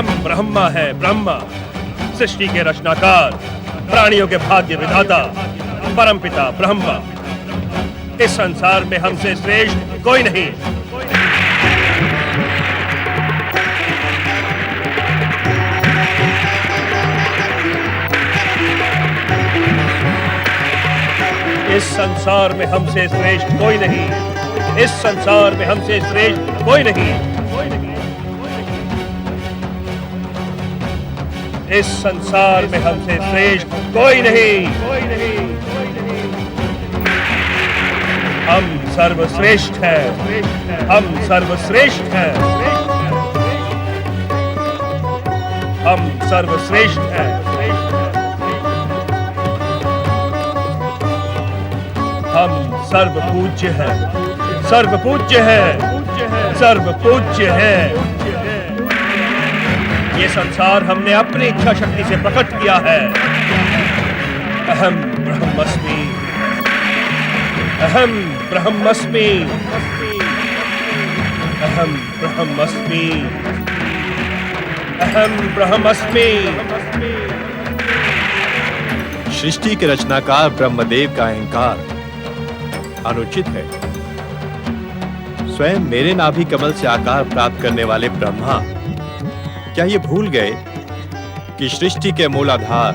हम ब्रह्मा है, ब्रह्मा, सृष्टि के रचनाकार, प्राणियों के भाग्य विधाता, परमपिता ब्रह्मा। इस संसार में हमसे श्रेष्ठ कोई नहीं। इस संसार में हमसे श्रेष्ठ कोई नहीं। इस संसार में हमसे श्रेष्ठ कोई नहीं। इस संसार में हमसे श्रेष्ठ कोई नहीं। हम सर्वश्रेष्ठ हैं। हम सर्वश्रेष्ठ हैं। हम सर्वश्रेष्ठ हैं। हम सर्वपूज्य हैं। सर्वपूज्य हैं। सर्वपूज्य हैं। ये संसार हमने अपनी इच्छा शक्ति से प्रकट किया है। अहम ब्रह्मस्मि। अहम ब्रह्मस्मि। अहम ब्रह्मस्मि। अहम ब्रह्मस्मि। सृष्टि के रचनाकार ब्रह्मदेव का अहंकार अनुचित है। स्वयं मेरे नाभि कमल से आकार प्राप्त करने वाले ब्रह्मा क्या ये भूल गए कि सृष्टि के मूलाधार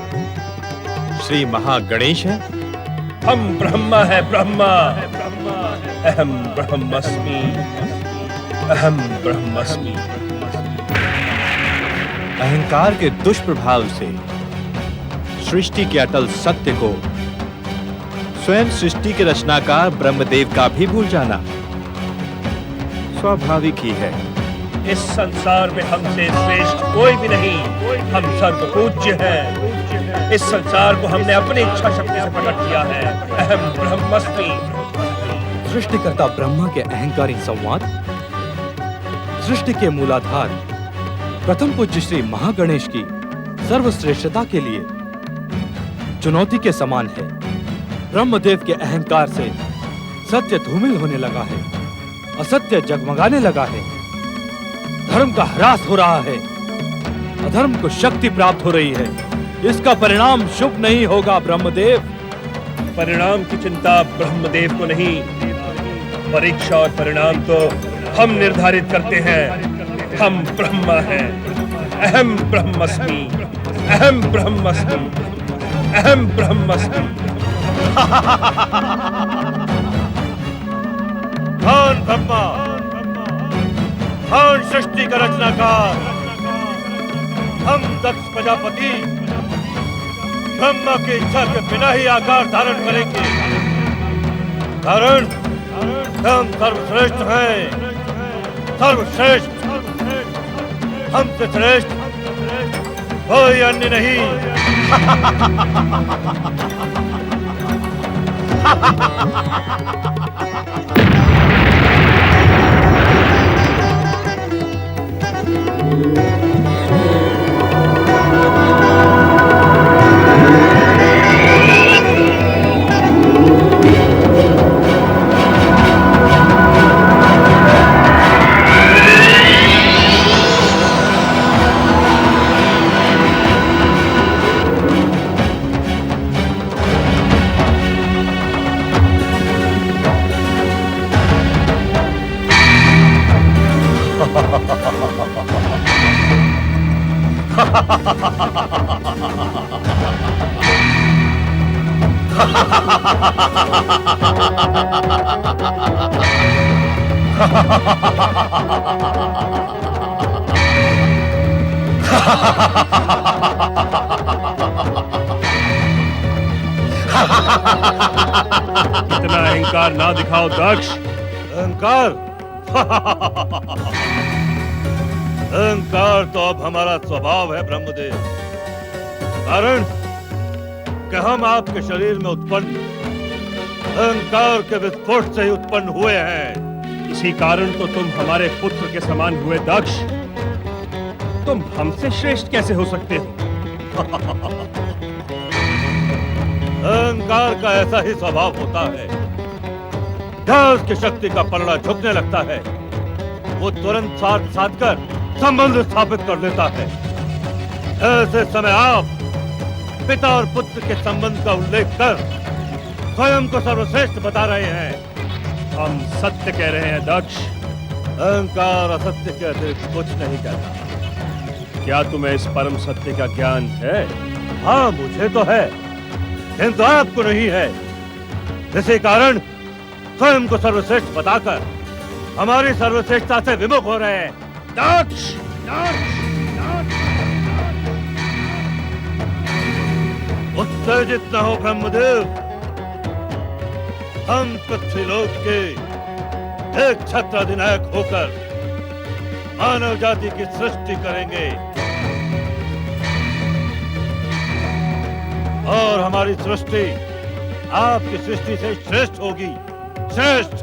श्री महागणेश हैं? हम ब्रह्मा है, ब्रह्मा। अहम ब्रह्मस्मि। अहम ब्रह्मस्मि। अहंकार के दुष्प्रभाव से सृष्टि के अटल सत्य को स्वयं सृष्टि के रचनाकार ब्रह्मदेव का भी भूल जाना स्वाभाविक ही है। इस संसार में हमसे श्रेष्ठ कोई भी नहीं। हम सर्वपूज्य हैं। इस संसार को हमने अपनी इच्छा शक्ति से प्रकट किया है। अहम ब्रह्मस्मि। सृष्टिकर्ता ब्रह्मा के अहंकारी संवाद सृष्टि के मूलाधार प्रथम पूज्य श्री महागणेश की सर्वश्रेष्ठता के लिए चुनौती के समान है। ब्रह्मदेव के अहंकार से सत्य धूमिल होने लगा है। असत्य जगमगाने लगा है। धर्म का ह्रास हो रहा है। अधर्म को शक्ति प्राप्त हो रही है। इसका परिणाम शुभ नहीं होगा ब्रह्मदेव। परिणाम की चिंता ब्रह्मदेव को नहीं, परीक्षा और परिणाम तो हम निर्धारित करते हैं। हम ब्रह्मा हैं। अहम ब्रह्मस्मि। अहम ब्रह्मस्मि। अहम ब्रह्मस्मि। कौन ब्रह्मा? कौन सृष्टि का रचनाकार? हम दक्ष प्रजापति ब्रह्मा की इच्छा के बिना ही आकार धारण करेंगे। कारण हम सर्वश्रेष्ठ हैं। सर्वश्रेष्ठ। हमसे श्रेष्ठ कोई अन्य नहीं। इतना अहंकार ना दिखाओ दक्ष। अहंकार? अहंकार तो अब हमारा स्वभाव है ब्रह्मदेव। कारण कि हम आपके शरीर में उत्पन्न अहंकार के विस्फोट से ही उत्पन्न हुए हैं। इसी कारण तो तुम हमारे पुत्र के समान हुए दक्ष। तुम हमसे श्रेष्ठ कैसे हो सकते हो? अहंकार का ऐसा ही स्वभाव होता है। जहाँ उसकी शक्ति का पलड़ा झुकने लगता है, वो तुरंत साथ साधकर संबंध स्थापित कर लेता है। ऐसे समय आप पिता और पुत्र के संबंध का उल्लेख कर स्वयं को सर्वश्रेष्ठ बता रहे हैं। हम सत्य कह रहे हैं दक्ष। अहंकार असत्य के अतिरिक्त कुछ नहीं कहता। क्या तुम्हें इस परम सत्य का ज्ञान है? हाँ, मुझे तो है, किंतु आपको नहीं है। इसी कारण स्वयं को सर्वश्रेष्ठ बताकर हमारी सर्वश्रेष्ठता से विमुख हो रहे हैं। दक्ष! उत्तेजित न हो ब्रह्मदेव। हम पृथ्वीलोक के एक छत्र अधिनायक होकर मानव जाति की सृष्टि करेंगे और हमारी सृष्टि आपकी सृष्टि से श्रेष्ठ होगी। श्रेष्ठ।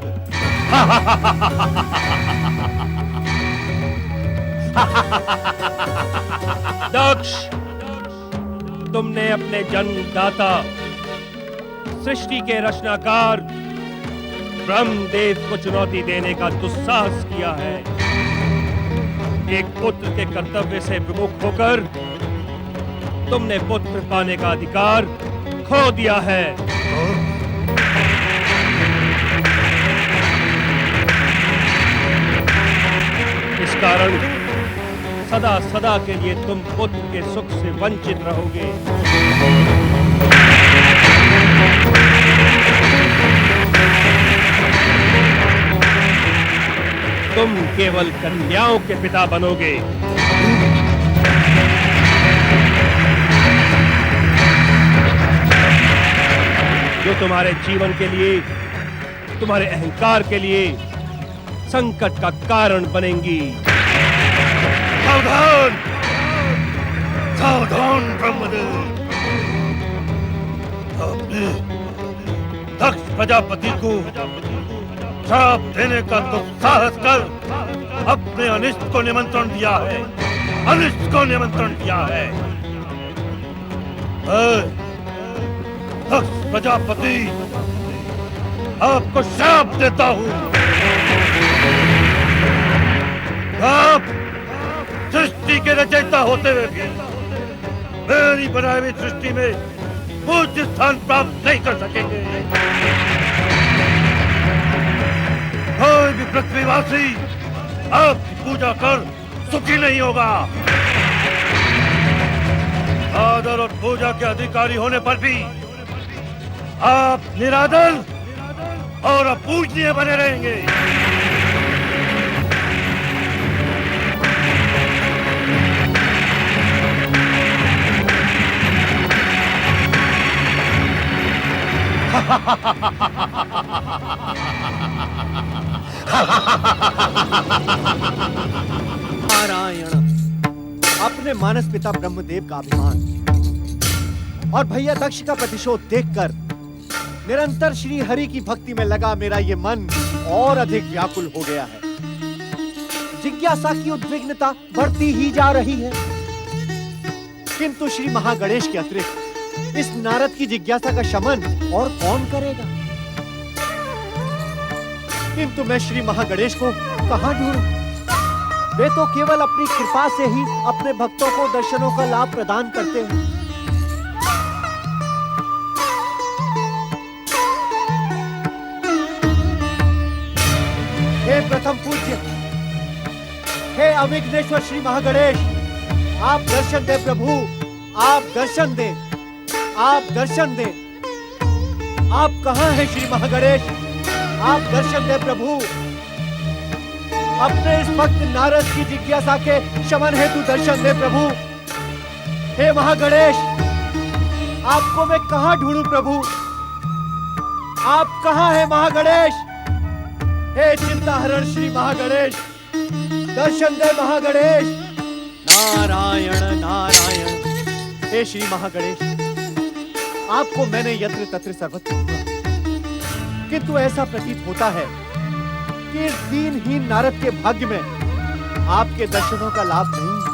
दक्ष, तुमने अपने जन्मदाता सृष्टि के रचनाकार ब्रह्मदेव को चुनौती देने का दुस्साहस किया है। एक पुत्र के कर्तव्य से विमुख होकर तुमने पुत्र पाने का अधिकार खो दिया है। इस कारण सदा सदा के लिए तुम पुत्र के सुख से वंचित रहोगे। तुम केवल कन्याओं के पिता बनोगे। जो तुम्हारे जीवन के लिए, तुम्हारे अहंकार के लिए संकट का कारण बनेंगी। सावधान! सावधान ब्रह्मदेव! आपने दक्ष प्रजापति को श्राप देने का दुस्साहस कर अपने अनिष्ट को निमंत्रण दिया है। अनिष्ट को निमंत्रण दिया है। दक्ष प्रजापति, आपको श्राप देता हूं। आप सृष्टि के रचयिता होते हुए भी मेरी बनाई हुई सृष्टि में पूज्य स्थान प्राप्त नहीं कर सकेंगे। कोई भी पृथ्वीवासी आपकी पूजा कर सुखी नहीं होगा। आदर और पूजा के अधिकारी होने पर भी आप निरादर और अपूजनीय बने रहेंगे। नारायण, अपने मानस पिता ब्रह्मदेव का अभिमान और भैया दक्ष का प्रतिशोध देखकर निरंतर श्री हरि की भक्ति में लगा मेरा ये मन और अधिक व्याकुल हो गया है। जिज्ञासा की उद्विग्नता बढ़ती ही जा रही है, किंतु श्री महागणेश के अतिरिक्त इस नारद की जिज्ञासा का शमन और कौन करेगा? किंतु मैं श्री महागणेश को कहां ढूंढूं? वे तो केवल अपनी कृपा से ही अपने भक्तों को दर्शनों का लाभ प्रदान करते हैं। हे प्रथम पूज्य, हे अविघ्नेश्वर श्री महागणेश, आप दर्शन दे प्रभु, आप दर्शन दे, आप दर्शन दे। आप कहां हैं श्री महागणेश? आप दर्शन दे प्रभु। अपने इस भक्त नारद की जिज्ञासा के शमन हेतु दर्शन दे प्रभु। हे महागणेश, आपको मैं कहां ढूंढूं प्रभु? आप कहां हैं महागणेश? हे चिंताहरण श्री महागणेश, दर्शन दे महागणेश। नारायण नारायण। हे श्री महागणेश, आपको मैंने यत्र तत्र सर्वत्र ढूंढा, किंतु ऐसा प्रतीत होता है कि इस दीनहीन नारद के भाग्य में आपके दर्शनों का लाभ नहीं है।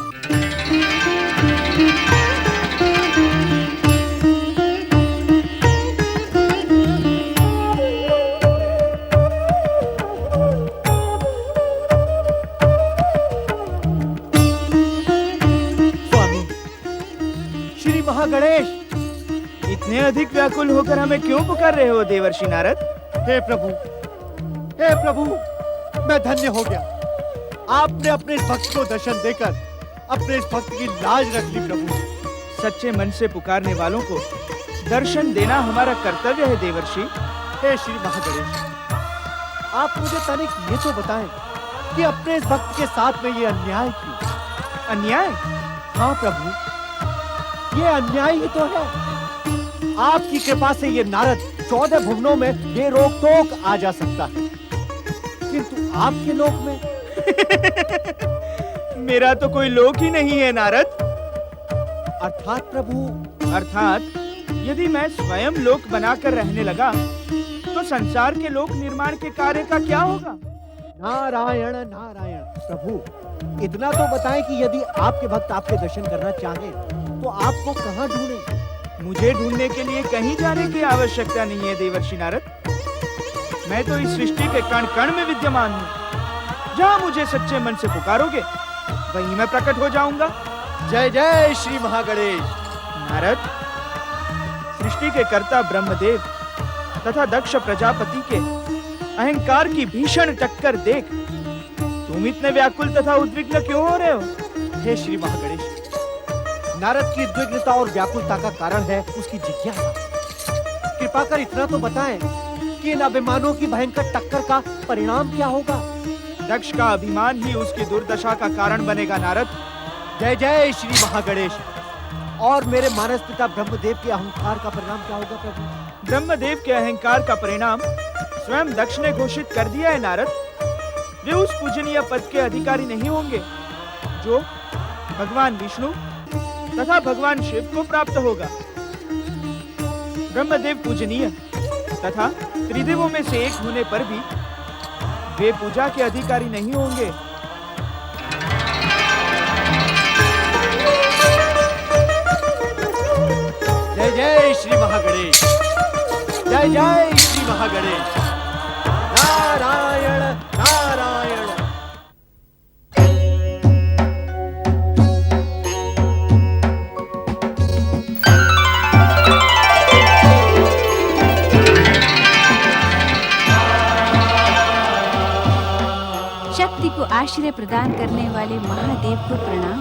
महागणेश। इतने अधिक व्याकुल होकर हमें क्यों पुकार रहे हो देवर्षि नारद? हे प्रभु, हे प्रभु, मैं धन्य हो गया। आपने अपने इस भक्त को दर्शन देकर अपने इस भक्त की लाज रख ली प्रभु। सच्चे मन से पुकारने वालों को दर्शन देना हमारा कर्तव्य है देवर्षि। हे श्री महागणेश, आप मुझे तनिक ये तो बताएं कि अपने इस भक्त के साथ में ये अन्याय क्यों? अन्याय? हाँ प्रभु, ये अन्याय ही तो है। आपकी कृपा से ये नारद 14 भुवनों में ये रोक टोक आ जा सकता है, किंतु आपके लोक में मेरा तो कोई लोक ही नहीं है नारद। अर्थात प्रभु? अर्थात यदि मैं स्वयं लोक बनाकर रहने लगा तो संसार के लोक निर्माण के कार्य का क्या होगा? नारायण नारायण। प्रभु, इतना तो बताएं कि यदि आपके भक्त आपके दर्शन करना चाहें तो आपको कहाँ ढूंढें? मुझे ढूंढने के लिए कहीं जाने की आवश्यकता नहीं है देवर्षि नारद। मैं तो इस सृष्टि के कण कण में विद्यमान हूँ। जहाँ मुझे सच्चे मन से पुकारोगे वहीं मैं प्रकट हो जाऊंगा। जय जय श्री महागणेश। नारद, सृष्टि के कर्ता ब्रह्मदेव तथा दक्ष प्रजापति के अहंकार की भीषण टक्कर देख तुम इतने व्याकुल तथा उद्विग्न क्यों हो रहे हो? हे श्री महागणेश, नारद की उद्विग्नता और व्याकुलता का कारण है उसकी जिज्ञासा। कृपा कर इतना तो बताएं कि इन अभिमानों की भयंकर टक्कर का परिणाम क्या होगा? दक्ष का अभिमान ही उसकी दुर्दशा का कारण बनेगा नारद। जय जय श्री महागणेश। और मेरे मानस पिता ब्रह्मदेव के अहंकार का परिणाम क्या होगा प्रभु? ब्रह्मदेव के अहंकार का परिणाम स्वयं दक्ष ने घोषित कर दिया है नारद। वे उस पूजनीय पद के अधिकारी नहीं होंगे जो भगवान विष्णु तथा भगवान शिव को प्राप्त होगा। ब्रह्मदेव पूजनीय तथा त्रिदेवों में से एक होने पर भी वे पूजा के अधिकारी नहीं होंगे। जय जय श्री महागणेश। जय जय श्री महागणेश। नारायण नारायण। शक्ति को आश्रय प्रदान करने वाले महादेव को प्रणाम।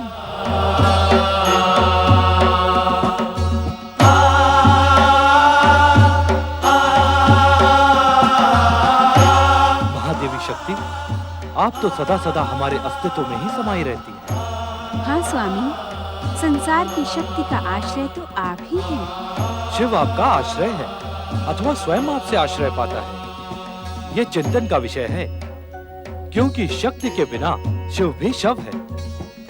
महादेवी शक्ति, आप तो सदा सदा हमारे अस्तित्व में ही समाई रहती हैं। हाँ स्वामी, संसार की शक्ति का आश्रय तो आप ही हैं। शिव आपका आश्रय है अथवा स्वयं आपसे आश्रय पाता है, ये चिंतन का विषय है। क्योंकि शक्ति के बिना शिव भी शव है।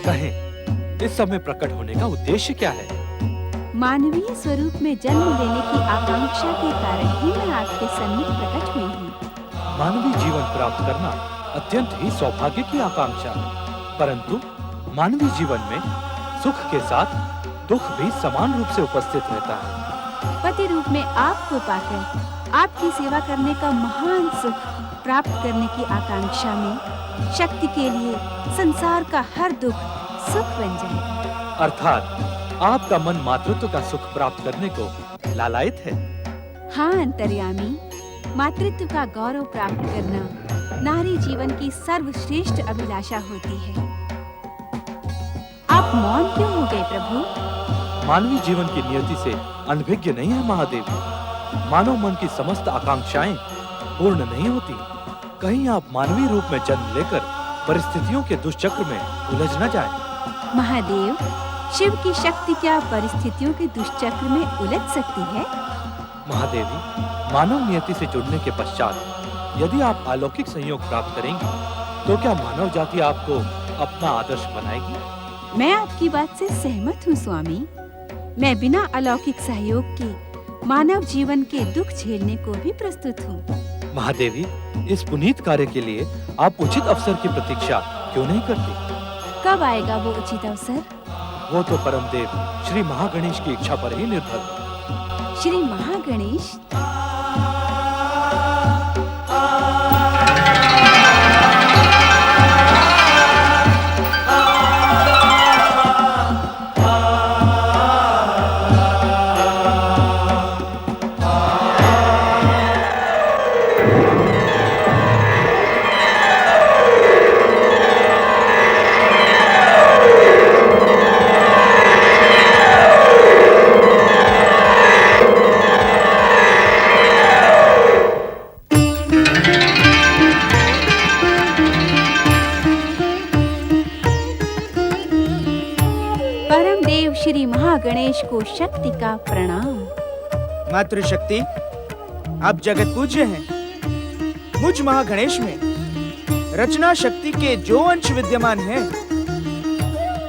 कहें, इस समय प्रकट होने का उद्देश्य क्या है? मानवीय स्वरूप में जन्म लेने की आकांक्षा के कारण ही मैं आपके सन्मुख प्रकट हुई हूँ। मानवीय जीवन प्राप्त करना अत्यंत ही सौभाग्य की आकांक्षा है, परंतु मानवीय जीवन में सुख के साथ दुख भी समान रूप से उपस्थित रहता है। पति रूप में आपको पाकर आपकी सेवा करने का महान सुख प्राप्त करने की आकांक्षा में शक्ति के लिए संसार का हर दुख सुख बन जाए। अर्थात आपका मन मातृत्व का सुख प्राप्त करने को लालायित है। हाँ अंतर्यामी, मातृत्व का गौरव प्राप्त करना नारी जीवन की सर्वश्रेष्ठ अभिलाषा होती है। आप मौन क्यों हो गए प्रभु? मानवीय जीवन की नियति से अनभिज्ञ नहीं है महादेव। मानव मन की समस्त आकांक्षाएं पूर्ण नहीं होती। कहीं आप मानवीय रूप में जन्म लेकर परिस्थितियों के दुष्चक्र में उलझ न जाएं। महादेव, शिव की शक्ति क्या परिस्थितियों के दुष्चक्र में उलझ सकती है? महादेवी, मानव नियति से जुड़ने के पश्चात यदि आप अलौकिक संयोग प्राप्त करेंगी तो क्या मानव जाति आपको अपना आदर्श बनाएगी? मैं आपकी बात से सहमत हूँ स्वामी। मैं बिना अलौकिक सहयोग के मानव जीवन के दुख झेलने को भी प्रस्तुत हूँ। महादेवी, इस पुनीत कार्य के लिए आप उचित अवसर की प्रतीक्षा क्यों नहीं करती? कब आएगा वो उचित अवसर? वो तो परमदेव श्री महागणेश की इच्छा पर ही निर्भर है। श्री महागणेश? महागणेश को शक्ति का प्रणाम। मातृशक्ति, आप जगत पूज्य हैं। मुझ महागणेश में रचना शक्ति के जो अंश विद्यमान हैं,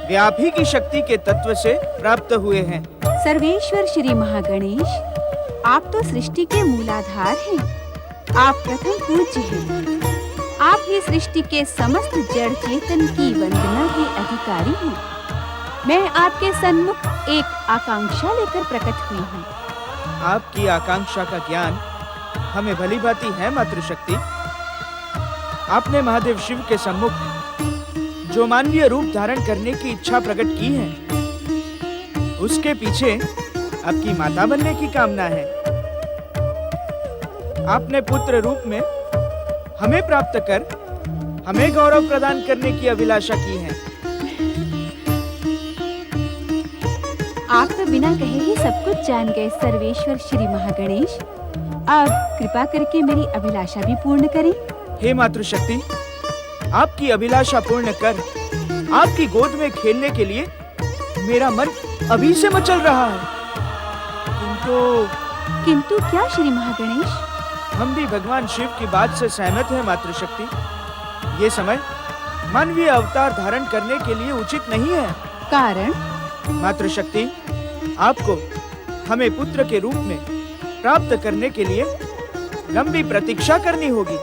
वे आप ही की शक्ति के तत्व से प्राप्त हुए हैं। सर्वेश्वर श्री महागणेश, आप तो सृष्टि के मूलाधार हैं। आप प्रथम पूज्य हैं। आप ही सृष्टि के समस्त जड़ चेतन की वंदना के अधिकारी हैं। मैं आपके सन्मुख एक आकांक्षा लेकर प्रकट हुई हूँ। आपकी आकांक्षा का ज्ञान हमें भली भांति है मातृशक्ति। आपने महादेव शिव के सम्मुख जो मानवीय रूप धारण करने की इच्छा प्रकट की है, उसके पीछे आपकी माता बनने की कामना है। आपने पुत्र रूप में हमें प्राप्त कर हमें गौरव प्रदान करने की अभिलाषा की है। आप तो बिना कहे ही सब कुछ जान गए सर्वेश्वर श्री महागणेश। अब कृपा करके मेरी अभिलाषा भी पूर्ण करें। हे मातृशक्ति, आपकी अभिलाषा पूर्ण कर आपकी गोद में खेलने के लिए मेरा मन अभी से मचल रहा है। किंतु क्या श्री महागणेश? हम भी भगवान शिव की बात से सहमत हैं मातृशक्ति। ये समय मानवीय अवतार धारण करने के लिए उचित नहीं है। कारण? मातृशक्ति, आपको हमें पुत्र के रूप में प्राप्त करने के लिए लंबी प्रतीक्षा करनी होगी।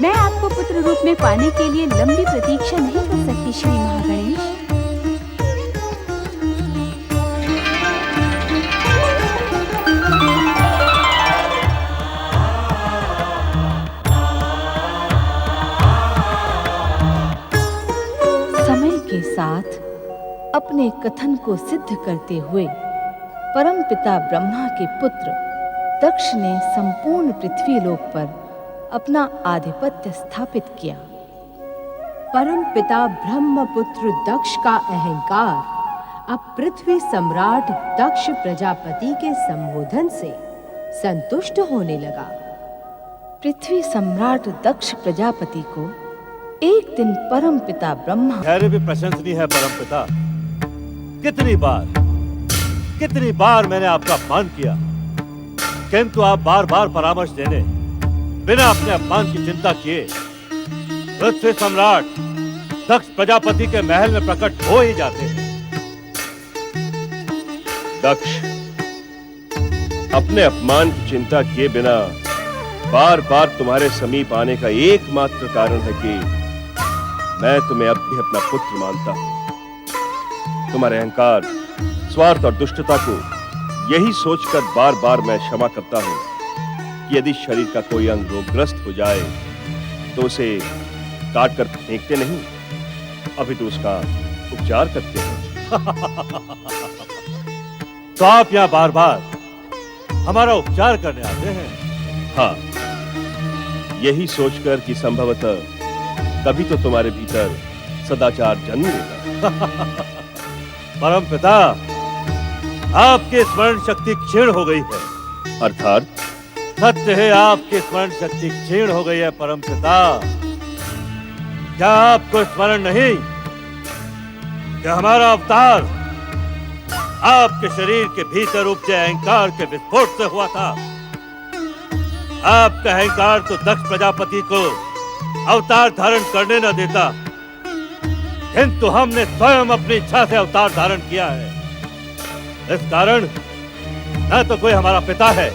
मैं आपको पुत्र रूप में पाने के लिए लंबी प्रतीक्षा नहीं कर सकती श्री महागणेश। समय के साथ अपने कथन को सिद्ध करते हुए परमपिता ब्रह्मा के पुत्र दक्ष ने संपूर्ण पृथ्वी लोक पर अपना आधिपत्य स्थापित किया। परमपिता ब्रह्मपुत्र दक्ष का अहंकार अब पृथ्वी सम्राट दक्ष प्रजापति के संबोधन से संतुष्ट होने लगा। पृथ्वी सम्राट दक्ष प्रजापति को एक दिन परमपिता ब्रह्मा धैर्य भी प्रशंसनीय है परमपिता। कितनी बार मैंने आपका अपमान किया, किंतु आप बार बार परामर्श देने बिना अपने अपमान की चिंता किए पृथ्वी सम्राट दक्ष प्रजापति के महल में प्रकट हो ही जाते हैं। दक्ष, अपने अपमान की चिंता किए बिना बार बार तुम्हारे समीप आने का एकमात्र कारण है कि मैं तुम्हें अब भी अपना पुत्र मानता हूं। तुम्हारे अहंकार, स्वार्थ और दुष्टता को यही सोचकर बार बार मैं क्षमा करता हूं कि यदि शरीर का कोई अंग रोगग्रस्त हो जाए तो उसे काट कर फेंकते नहीं, अभी तो उसका उपचार करते हैं। तो आप यहाँ बार बार हमारा उपचार करने आते हैं? हाँ, यही सोचकर कि संभवतः कभी तो तुम्हारे भीतर सदाचार जन्म लेगा। परमपिता, आपकी स्मरण शक्ति क्षीण हो गई है। अर्थात? सत्य है, आपकी स्मरण शक्ति क्षीण हो गई है परमपिता। क्या आपको स्मरण नहीं कि हमारा अवतार आपके शरीर के भीतर उपजे अहंकार के विस्फोट से हुआ था? आपका अहंकार तो दक्ष प्रजापति को अवतार धारण करने न देता, किंतु हमने स्वयं अपनी इच्छा से अवतार धारण किया है। इस कारण न तो कोई हमारा पिता है,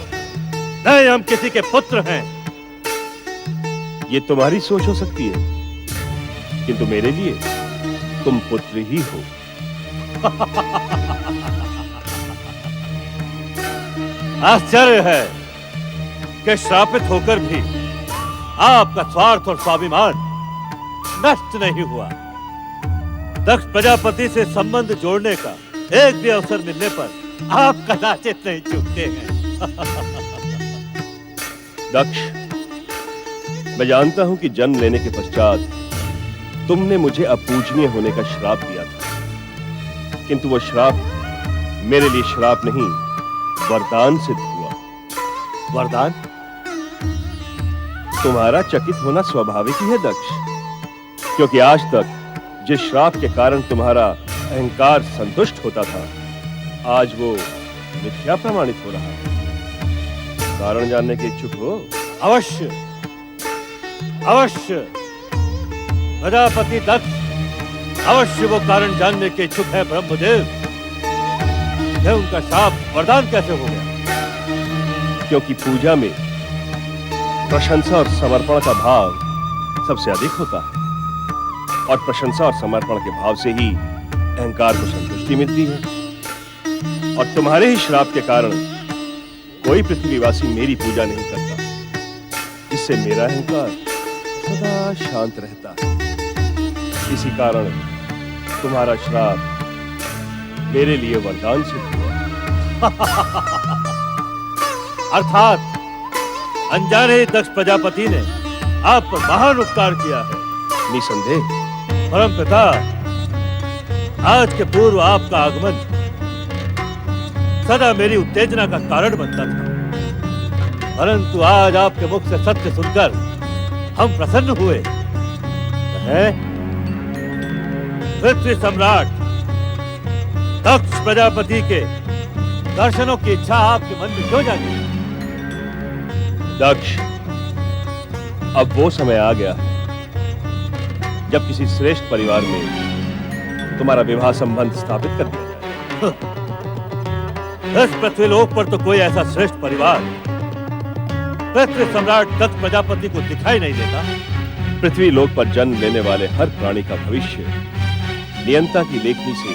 न ही हम किसी के पुत्र हैं। ये तुम्हारी सोच हो सकती है, किंतु मेरे लिए तुम पुत्र ही हो। आश्चर्य है कि श्रापित होकर भी आपका स्वार्थ और स्वाभिमान नष्ट नहीं हुआ। दक्ष प्रजापति से संबंध जोड़ने का एक भी अवसर मिलने पर आप कदाचित नहीं चूकते हैं। दक्ष, मैं जानता हूं कि जन्म लेने के पश्चात तुमने मुझे अपूजनीय होने का श्राप दिया था, किंतु वो श्राप मेरे लिए श्राप नहीं, वरदान सिद्ध हुआ। वरदान? तुम्हारा चकित होना स्वाभाविक ही है दक्ष, क्योंकि आज तक जिस श्राप के कारण तुम्हारा अहंकार संतुष्ट होता था, आज वो मिथ्या प्रमाणित हो रहा है। कारण जानने के इच्छुक हो? अवश्य अवश्य। प्रजापति दक्ष अवश्य वो कारण जानने के इच्छुक है ब्रह्मदेव। यह उनका शाप वरदान कैसे हो गया? क्योंकि पूजा में प्रशंसा और समर्पण का भाव सबसे अधिक होता है, और प्रशंसा और समर्पण के भाव से ही अहंकार को संतुष्टि मिलती है। और तुम्हारे ही श्राप के कारण कोई पृथ्वीवासी मेरी पूजा नहीं करता, जिससे मेरा अहंकार सदा शांत रहता है। इसी कारण तुम्हारा श्राप मेरे लिए वरदान सिद्ध हुआ। अर्थात अनजाने ही दक्ष प्रजापति ने आप पर महान उपकार किया है। निसंदेह। परमपिता, आज के पूर्व आपका आगमन सदा मेरी उत्तेजना का कारण बनता था, परंतु आज आपके मुख से सत्य सुनकर हम प्रसन्न हुए। पृथ्वी सम्राट दक्ष प्रजापति के दर्शनों की इच्छा आपके मन में क्यों जागी? दक्ष, अब वो समय आ गया है जब किसी श्रेष्ठ परिवार में तुम्हारा विवाह संबंध स्थापित कर दिया जाए। इस पृथ्वीलोक पर तो कोई ऐसा श्रेष्ठ परिवार पृथ्वी सम्राट दक्ष प्रजापति को दिखाई नहीं देता। पृथ्वी लोक पर जन्म लेने वाले हर प्राणी का भविष्य नियंता की लेखनी से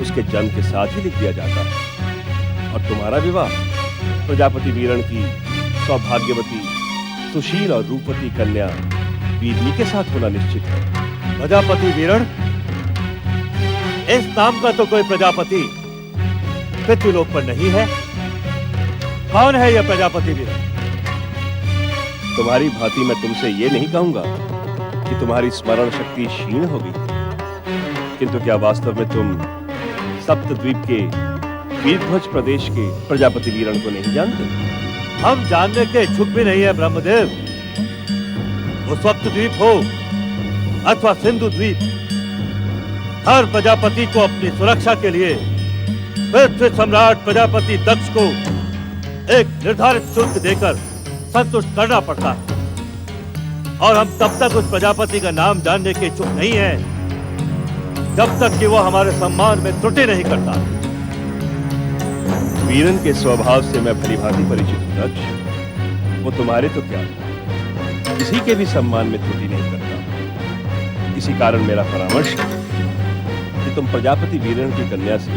उसके जन्म के साथ ही लिख दिया जाता है। और तुम्हारा विवाह प्रजापति वीरण की सौभाग्यवती, सुशील और रूपवती कन्या वीरनी के साथ होना निश्चित है। प्रजापति वीरण? इस नाम का तो कोई प्रजापति पृथ्वीलोक पर नहीं है। कौन है यह प्रजापति वीरण? तुम्हारी भांति मैं तुमसे ये नहीं कहूंगा कि तुम्हारी स्मरण शक्ति क्षीण हो गई, किंतु क्या वास्तव में तुम सप्तद्वीप के वीरध्वज प्रदेश के प्रजापति वीरण को नहीं जानते? हम जानने के इच्छुक भी नहीं है ब्रह्मदेव। वो सप्तद्वीप हो अथवा सिंधु द्वीप, हर प्रजापति को अपनी सुरक्षा के लिए पृथ्वी सम्राट प्रजापति दक्ष को एक निर्धारित शुल्क देकर संतुष्ट करना पड़ता है। और हम तब तक उस प्रजापति का नाम जानने के इच्छुक नहीं हैं जब तक कि वो हमारे सम्मान में त्रुटि नहीं करता। वीरन के स्वभाव से मैं भलीभांति परिचित हूं दक्ष। वो तुम्हारे तो क्या, किसी के भी सम्मान में त्रुटि नहीं करता। इसी कारण मेरा परामर्श है कि तुम प्रजापति वीरन की कन्या से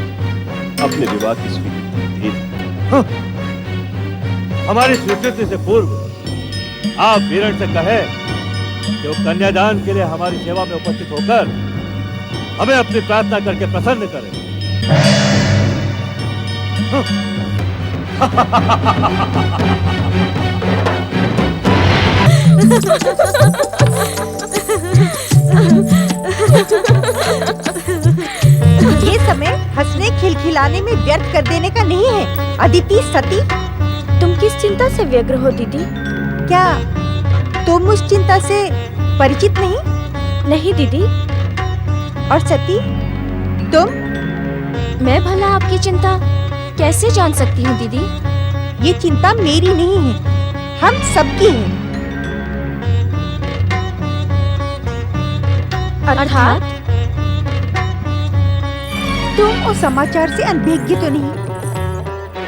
अपने विवाह की स्वीकृति दे दो। हमारी स्वीकृति से पूर्व आप वीरण से कहें कि वो कन्यादान के लिए हमारी सेवा में उपस्थित होकर हमें अपनी प्रार्थना करके प्रसन्न करें। ये समय हंसने खिलखिलाने में व्यर्थ कर देने का नहीं है। अदिति, सती, तुम किस चिंता से व्यग्र हो दीदी? क्या तुम उस चिंता से परिचित नहीं? नहीं दीदी। और सती, तुम? मैं भला आपकी चिंता कैसे जान सकती हूँ दीदी? ये चिंता मेरी नहीं है, हम सबकी है। अर्थात तुम उस समाचार से अनभिज्ञ तो नहीं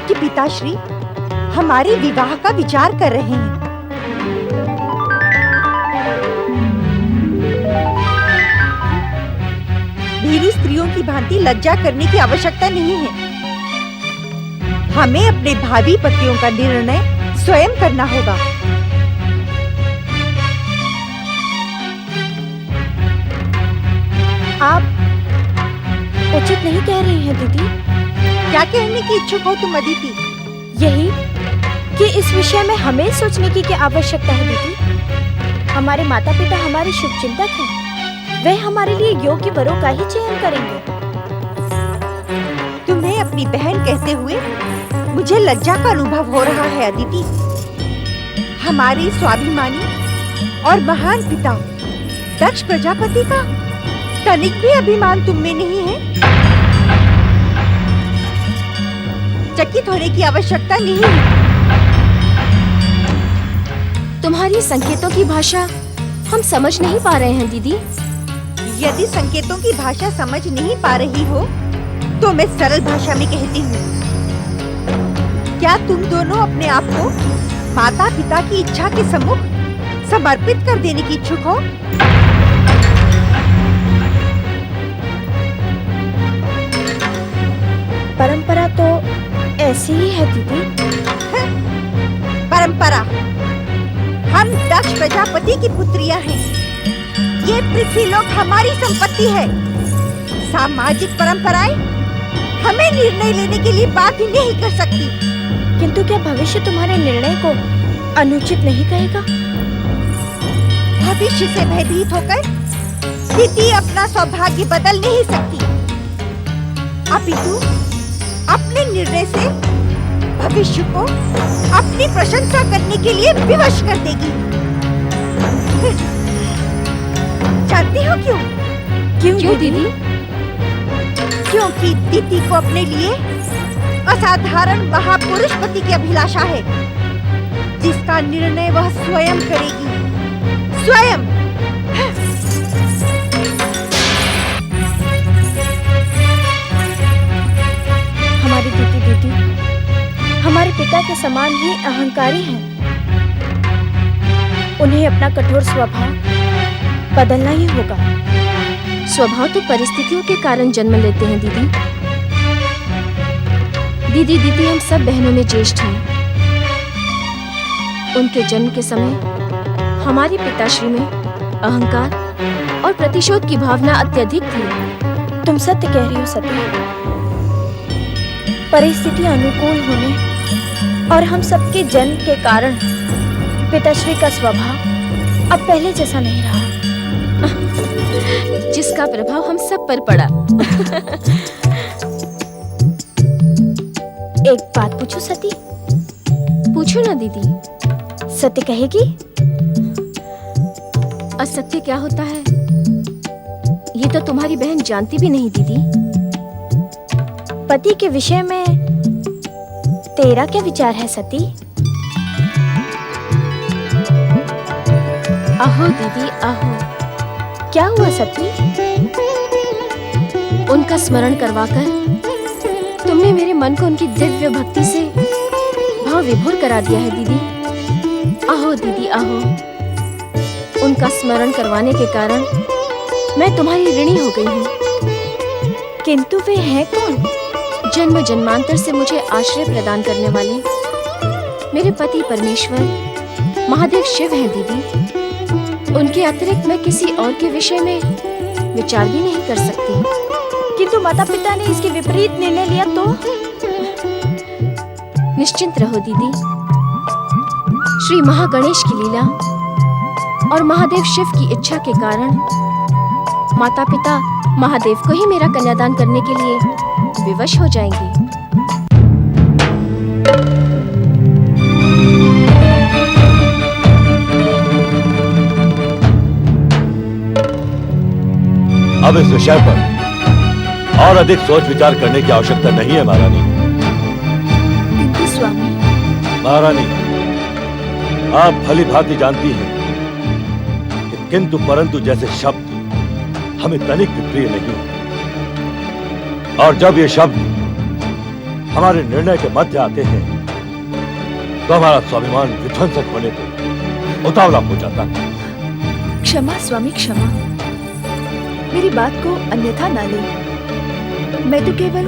कि पिताश्री हमारे विवाह का विचार कर रहे हैं? भीरू स्त्रियों की भांति लज्जा करने की आवश्यकता नहीं है। हमें अपने भावी पतियों का निर्णय स्वयं करना होगा। आप उचित नहीं कह रही हैं दीदी। क्या कहने की इच्छुक हो तुम अदिति? यही कि इस विषय में हमें सोचने की क्या आवश्यकता है दीदी। हमारे माता पिता हमारे शुभचिंतक हैं, वे हमारे लिए योग्य वरों का ही चयन करेंगे। तुम्हें अपनी बहन कहते हुए मुझे लज्जा का अनुभव हो रहा है अदिति। हमारे स्वाभिमानी और महान पिता दक्ष प्रजापति का तनिक भी अभिमान तुम में नहीं है? चकित होने की आवश्यकता नहीं है। तुम्हारी संकेतों की भाषा हम समझ नहीं पा रहे हैं दीदी। यदि संकेतों की भाषा समझ नहीं पा रही हो तो मैं सरल भाषा में कहती हूँ। क्या तुम दोनों अपने आप को माता पिता की इच्छा के सम्मुख समर्पित कर देने की इच्छुक हो? परंपरा तो ऐसी ही है दीदी। परंपरा? हम दक्ष प्रजापति की पुत्रियां हैं। ये पृथ्वी लोक हमारी संपत्ति है। सामाजिक परंपराएं हमें निर्णय लेने के लिए बाध्य नहीं कर सकती। किंतु क्या भविष्य तुम्हारे निर्णय को अनुचित नहीं कहेगा? भविष्य से भयभीत होकर स्थिति अपना सौभाग्य बदल नहीं सकती, अपितु अपने निर्णय से भविष्य को अपनी प्रशंसा करने के लिए विवश कर देगी। जानती हो क्यों? क्यों दीदी? क्योंकि दीदी को अपने लिए असाधारण महापुरुष पति की अभिलाषा है, जिसका निर्णय वह स्वयं करेगी। स्वयं। हमारी दीदी हमारे पिता के समान ही अहंकारी हैं। उन्हें अपना कठोर स्वभाव बदलना ही होगा। स्वभाव तो परिस्थितियों के कारण जन्म लेते हैं दीदी। दीदी हम सब बहनों में ज्येष्ठ हैं। उनके जन्म के समय हमारे पिताश्री में अहंकार और प्रतिशोध की भावना अत्यधिक थी। तुम सत्य कह रही हो सती। परिस्थितियां अनुकूल होने और हम सबके जन्म के कारण पिताश्री का स्वभाव अब पहले जैसा नहीं रहा, जिसका प्रभाव हम सब पर पड़ा। एक बात पूछो सती? पूछो ना दीदी। सत्य कहेगी? असत्य क्या होता है ये तो तुम्हारी बहन जानती भी नहीं दीदी। पति के विषय में तेरा क्या विचार है सती? आहो दीदी आहो। क्या हुआ सती? उनका स्मरण करवाकर तुमने मेरे मन को उनकी दिव्य भक्ति से भाव विभोर करा दिया है दीदी। आहो दीदी आहो। उनका स्मरण करवाने के कारण मैं तुम्हारी ऋणी हो गई हूँ। किंतु वे हैं कौन? जन्म जन्मांतर से मुझे आश्रय प्रदान करने वाले मेरे पति परमेश्वर महादेव शिव हैं दीदी। उनके अतिरिक्त मैं किसी और के विषय में विचार भी नहीं कर सकती। किंतु माता पिता ने इसके विपरीत निर्णय लिया तो? निश्चिंत रहो दीदी। श्री महागणेश की लीला और महादेव शिव की इच्छा के कारण माता पिता महादेव को ही मेरा कन्यादान करने के लिए विवश हो जाएंगे। अब इस विषय पर और अधिक सोच विचार करने की आवश्यकता नहीं है महारानी। किंतु स्वामी। महारानी, आप भली भांति जानती हैं कि किंतु परंतु जैसे शब्द हमें तनिक भी प्रिय नहीं, और जब ये शब्द हमारे निर्णय के मध्य आते हैं तो हमारा स्वाभिमान विध्वंसक होने को उतावला हो जाता है। क्षमा स्वामी क्षमा। मेरी बात को अन्यथा ना ले। मैं तो केवल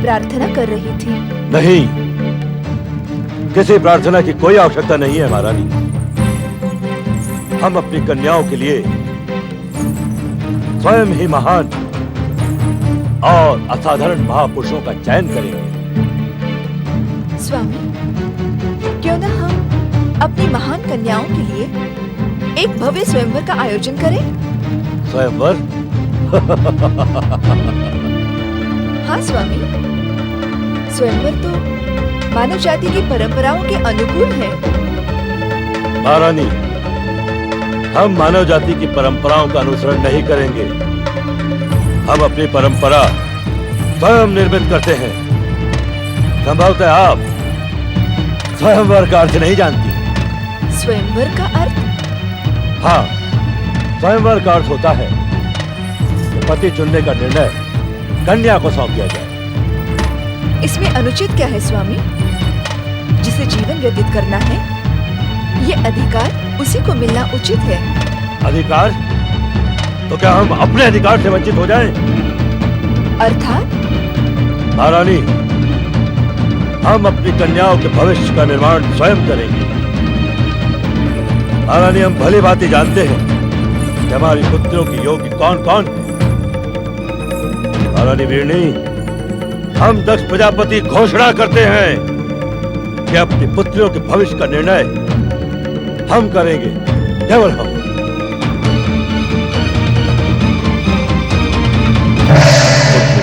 प्रार्थना कर रही थी। नहीं, किसी प्रार्थना की कोई आवश्यकता नहीं है महारानी। हम अपनी कन्याओं के लिए स्वयं ही महान और असाधारण महापुरुषों का चयन करेंगे। स्वामी, क्यों न हम अपनी महान कन्याओं के लिए एक भव्य स्वयंवर का आयोजन करें? स्वयंवर? हाँ स्वामी, स्वयंवर तो मानव जाति की परंपराओं के अनुकूल है। महारानी, हम मानव जाति की परंपराओं का अनुसरण नहीं करेंगे। हम अपनी परंपरा स्वयं निर्मित करते हैं। संभवतः आप स्वयंवर का अर्थ नहीं जानती। स्वयंवर का अर्थ? हाँ, स्वयंवर का अर्थ होता है कि पति चुनने का निर्णय कन्या को सौंप दिया जाए। इसमें अनुचित क्या है स्वामी? जिसे जीवन व्यतीत करना है, ये अधिकार उसी को मिलना उचित है। अधिकार? तो क्या हम अपने अधिकार से वंचित हो जाएं? अर्थात? महारानी, हम अपनी कन्याओं के भविष्य का निर्माण स्वयं करेंगे। महारानी, हम भली भांति जानते हैं कि हमारी पुत्रों की योग्य कौन कौन है। महारानी वीरनी, हम दक्ष प्रजापति घोषणा करते हैं कि अपनी पुत्रियों के भविष्य का निर्णय हम करेंगे, केवल हम।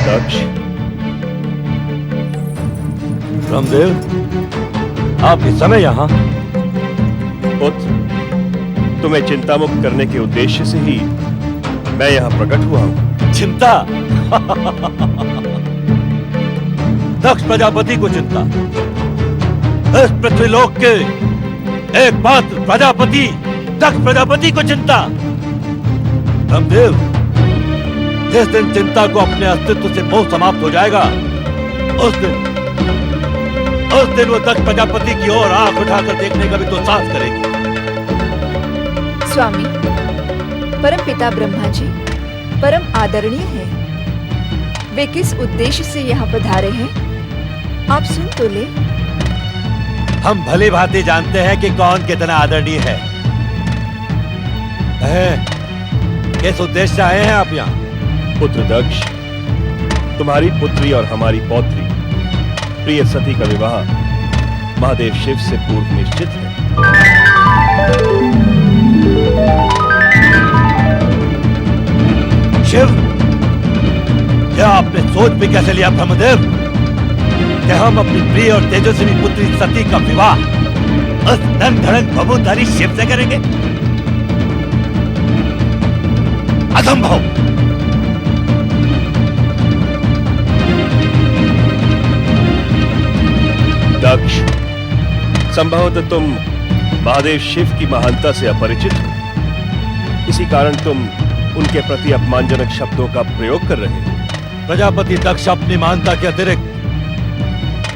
दक्ष, ब्रह्मदेव, आप इस समय यहाँ? पुत्र, तुम्हें चिंता मुक्त करने के उद्देश्य से ही मैं यहाँ प्रकट हुआ हूँ। चिंता? दक्ष प्रजापति को चिंता? इस पृथ्वीलोक के एकमात्र प्रजापति दक्ष प्रजापति को चिंता? ब्रह्मदेव, जिस दिन चिंता को अपने अस्तित्व से मोह समाप्त हो जाएगा, उस दिन वो दक्ष प्रजापति की ओर आंख उठाकर देखने का भी तो साहस करेगी। स्वामी, परम पिता ब्रह्मा जी परम आदरणीय हैं। वे किस उद्देश्य से यहाँ पधारे हैं, आप सुन तो ले। हम भली भांति जानते हैं कि कौन कितना आदरणीय है। किस उद्देश्य से आए हैं आप यहाँ? पुत्र दक्ष, तुम्हारी पुत्री और हमारी पौत्री प्रिय सती का विवाह महादेव शिव से पूर्व निश्चित है। शिव? क्या आपने सोच भी कैसे लिया ब्रह्मदेव कि हम अपनी प्रिय और तेजस्वी पुत्री सती का विवाह उस धन धड़क भभूधारी शिव से करेंगे? असंभव। दक्ष, संभवतः तुम महादेव शिव की महानता से अपरिचित हो, इसी कारण तुम उनके प्रति अपमानजनक शब्दों का प्रयोग कर रहे हो। प्रजापति दक्ष अपनी महानता के अतिरिक्त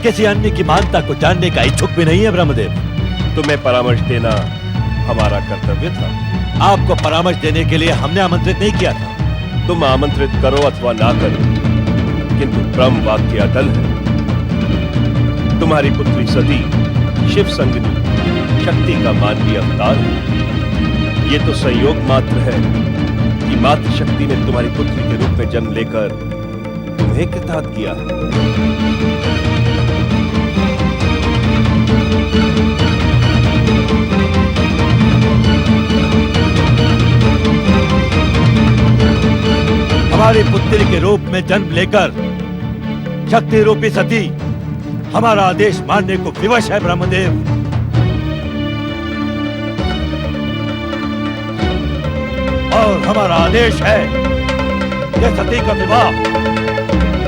किसी अन्य की महानता को जानने का इच्छुक भी नहीं है ब्रह्मदेव। तुम्हें परामर्श देना हमारा कर्तव्य था। आपको परामर्श देने के लिए हमने आमंत्रित नहीं किया था। तुम आमंत्रित करो अथवा ना करो, किंतु ब्रह्म वाक्य अटल है। तुम्हारी पुत्री सती शिव संगिनी शक्ति का मानवीय अवतार है। ये तो संयोग मात्र है कि मातृ शक्ति ने तुम्हारी पुत्री के रूप में जन्म लेकर तुम्हें कृतार्थ किया है। हमारी पुत्री के रूप में जन्म लेकर शक्ति रूपी सती हमारा आदेश मानने को विवश है ब्रह्मदेव। और हमारा आदेश है कि सती का विवाह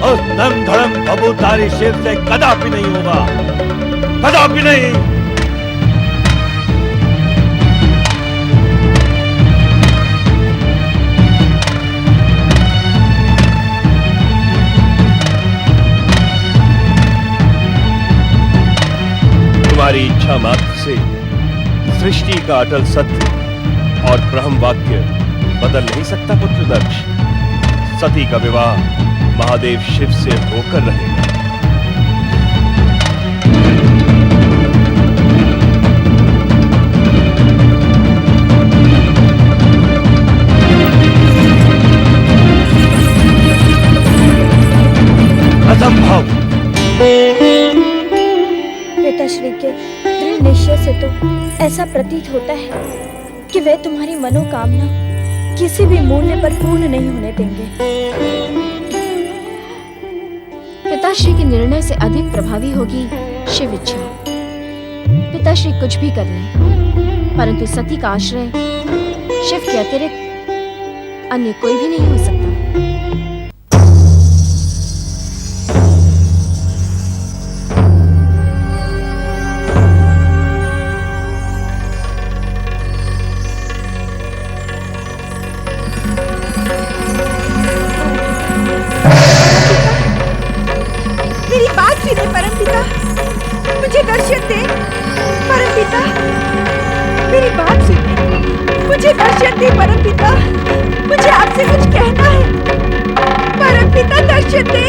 उस नम धड़म भभूधारी शिव से कदापि नहीं होगा, कदापि नहीं। तुम्हारी इच्छा मात्र से सृष्टि का अटल सत्य और ब्रह्म वाक्य बदल नहीं सकता पुत्र दक्ष। सती का विवाह महादेव शिव से होकर रहेगा। असंभव। पिताश्री के दृढ़ निश्चय से तो ऐसा प्रतीत होता है कि वे तुम्हारी मनोकामना किसी भी मूल्य पर पूर्ण नहीं होने देंगे। पिताश्री के निर्णय से अधिक प्रभावी होगी शिव इच्छा। पिताश्री कुछ भी कर लें, परंतु सती का आश्रय शिव के अतिरिक्त अन्य कोई भी नहीं हो सकता। दर्शन दे परमपिता, मुझे आपसे कुछ कहना है। परमपिता दर्शन दे।